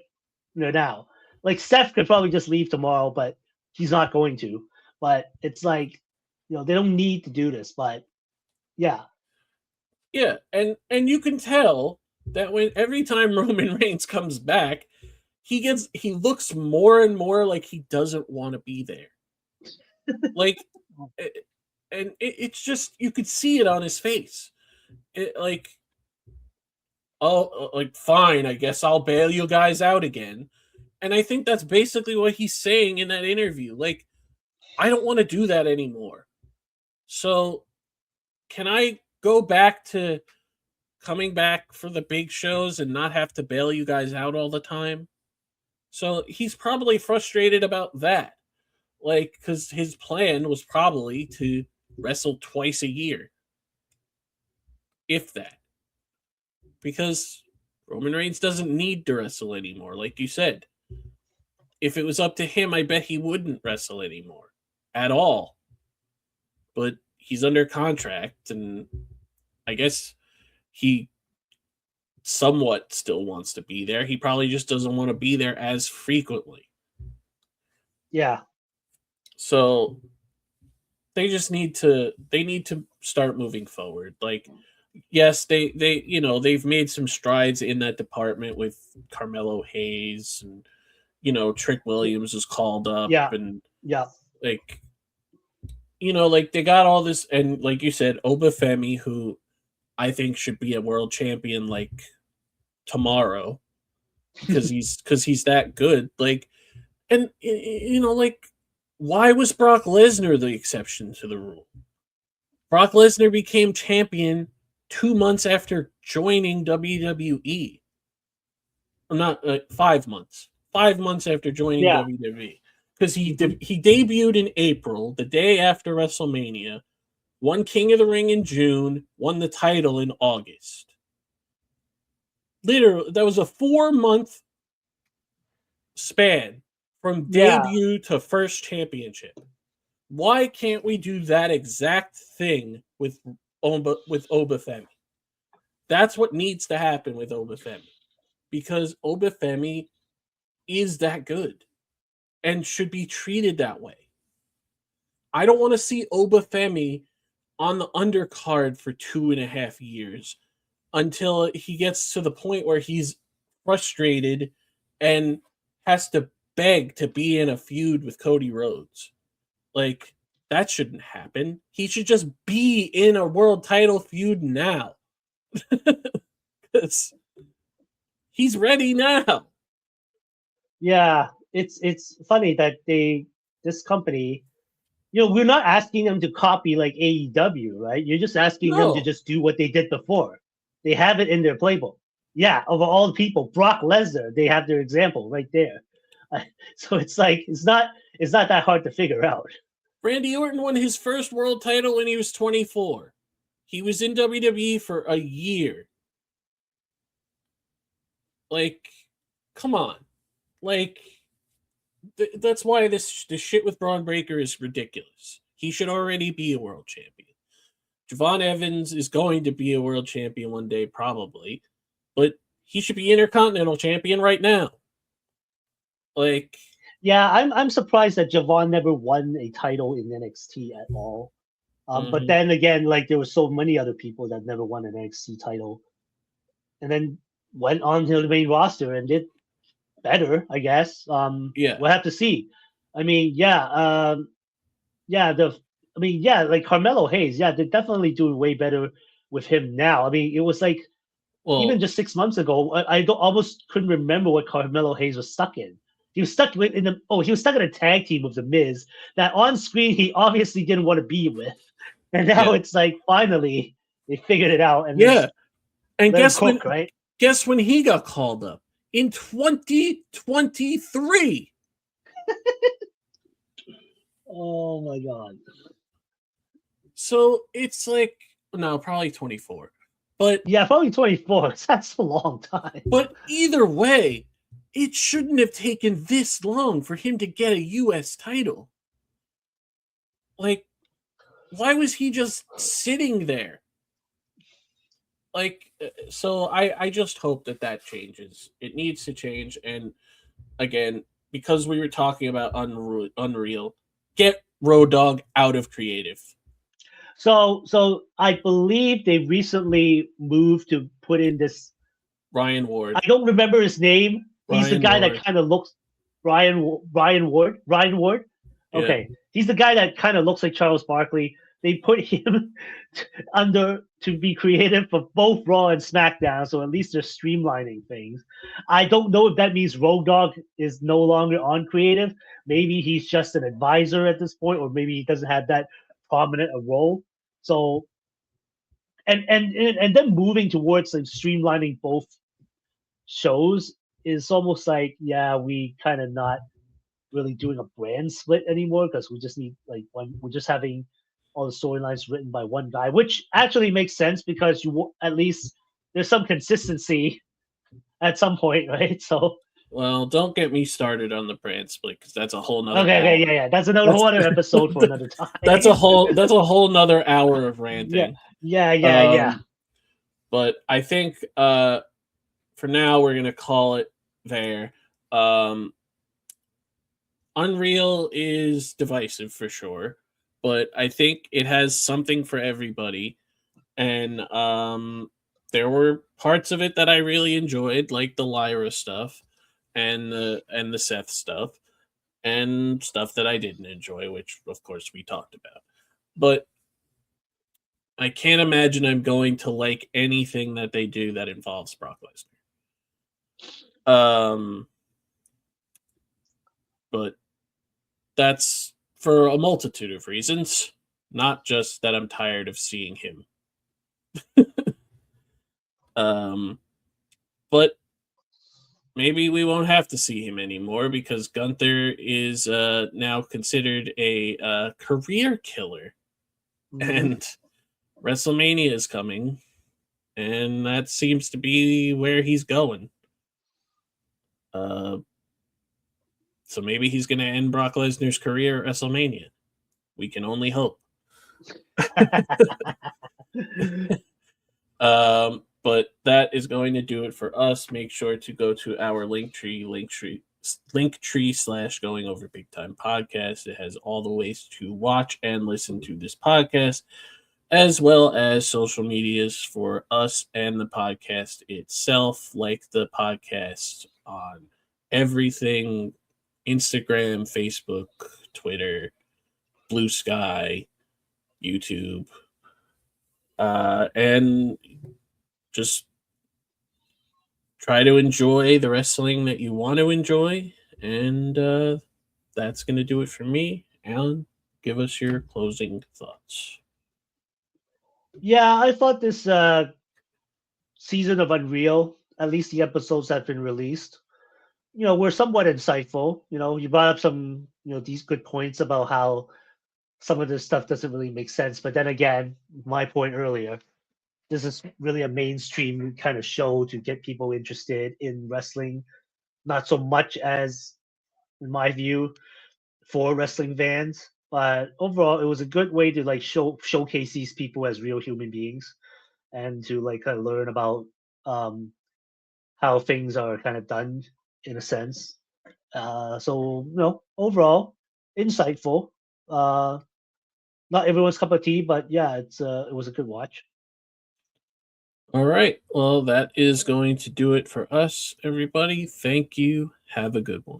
now. Like Seth could probably just leave tomorrow, but he's not going to. But it's like, they don't need to do this. But yeah, and you can tell that when every time Roman Reigns comes back, he looks more and more like he doesn't want to be there. Like, and it's just, you could see it on his face. Fine, I guess I'll bail you guys out again. And I think that's basically what he's saying in that interview. Like, I don't want to do that anymore. So can I go back to coming back for the big shows and not have to bail you guys out all the time? So he's probably frustrated about that. Like, because his plan was probably to wrestle twice a year. If that. Because Roman Reigns doesn't need to wrestle anymore, like you said. If it was up to him, I bet he wouldn't wrestle anymore. At all. But he's under contract, and I guess he somewhat still wants to be there. He probably just doesn't want to be there as frequently. Yeah. So they need to start moving forward. Like, yes, they've made some strides in that department with Carmelo Hayes, and Trick Williams was called up, and like they got all this, and like you said, Obafemi, who I think should be a world champion like tomorrow, because he's that good. Like, and like, why was Brock Lesnar the exception to the rule? Brock Lesnar became champion 2 months after joining WWE. Or not 5 months. 5 months after joining WWE. Because he debuted in April, the day after WrestleMania, won King of the Ring in June, won the title in August. Literally, that was a 4-month span from debut to first championship. Why can't we do that exact thing with Obafemi? That's what needs to happen with Obafemi, because Obafemi is that good and should be treated that way. I don't want to see Obafemi on the undercard for 2.5 years until he gets to the point where he's frustrated and has to beg to be in a feud with Cody Rhodes. Like, that shouldn't happen. He should just be in a world title feud now. Because he's ready now. Yeah, it's funny that this company, we're not asking them to copy like AEW, right? You're just asking them to just do what they did before. They have it in their playbook. Yeah, of all the people, Brock Lesnar, they have their example right there. So it's like it's not that hard to figure out. Randy Orton won his first world title when he was 24. He was in WWE for a year. Like, come on. Like, that's why this shit with Braun Breaker is ridiculous. He should already be a world champion. Javon Evans is going to be a world champion one day, probably. But he should be Intercontinental champion right now. Like... Yeah, I'm surprised that Javon never won a title in NXT at all. But then again, like, there were so many other people that never won an NXT title, and then went on to the main roster and did better, I guess. We'll have to see. I mean, like Carmelo Hayes, they're definitely doing way better with him now. I mean, it was like even just 6 months ago, I almost couldn't remember what Carmelo Hayes was stuck in. He was stuck in a tag team with The Miz that on screen he obviously didn't want to be with. And now it's like, finally, They figured it out and Yeah, just and let him cook, right? guess when he got called up in 2023. Oh my god. So it's like no, probably 24. But Yeah, probably 24. That's a long time. but either way, it shouldn't have taken this long for him to get a US title. Like, why was he just sitting there? Like, so I just hope that changes. It needs to change. And again, because we were talking about Unreal, get Road Dogg out of creative. So I believe they recently moved to put in this. Ryan Ward. I don't remember his name. He's the Ryan guy Ward. that kind of looks Ryan Ward. Ryan Ward. Okay, Yeah. he's the guy that kind of looks like Charles Barkley. They put him under to be creative for both Raw and SmackDown, so at least they're streamlining things. I don't know if that means Road Dogg is no longer on creative. Maybe he's just an advisor at this point, or maybe he doesn't have that prominent a role. So and then moving towards like streamlining both shows is almost like, yeah, we kind of not really doing a brand split anymore because we just need like one. We're just having all the storylines written by one guy, which actually makes sense because at least there's some consistency at some point, right? So well, don't get me started on the brand split because that's a whole nother. Okay, yeah. That's another whole other episode for another time. That's a whole nother hour of ranting. Yeah. But I think for now we're gonna call it there. Unreal is divisive for sure, but I think it has something for everybody. And there were parts of it that I really enjoyed, like the Lyra stuff and the Seth stuff, and stuff that I didn't enjoy, which of course we talked about. But I can't imagine I'm going to like anything that they do that involves Brock Lesnar. But that's for a multitude of reasons, not just that I'm tired of seeing him. But maybe we won't have to see him anymore because Gunther is now considered a career killer. Mm-hmm. And WrestleMania is coming, and that seems to be where he's going. So maybe he's going to end Brock Lesnar's career at WrestleMania. We can only hope. But that is going to do it for us. Make sure to go to our Linktree / Going Over Big Time podcast. It has all the ways to watch and listen to this podcast, as well as social medias for us and the podcast itself, like the podcast on everything: Instagram, Facebook, Twitter, Blue Sky, YouTube, and just try to enjoy the wrestling that you want to enjoy. And that's going to do it for me. Alan, give us your closing thoughts. Yeah, I thought this season of Unreal, at least the episodes that have been released, were somewhat insightful. You brought up some, these good points about how some of this stuff doesn't really make sense. But then again, my point earlier, this is really a mainstream kind of show to get people interested in wrestling, not so much as, in my view, for wrestling fans. But overall, it was a good way to like showcase these people as real human beings, and to like kind of learn about how things are kind of done in a sense. So overall, insightful. Not everyone's cup of tea, but yeah, it was a good watch. All right. Well, that is going to do it for us, everybody. Thank you. Have a good one.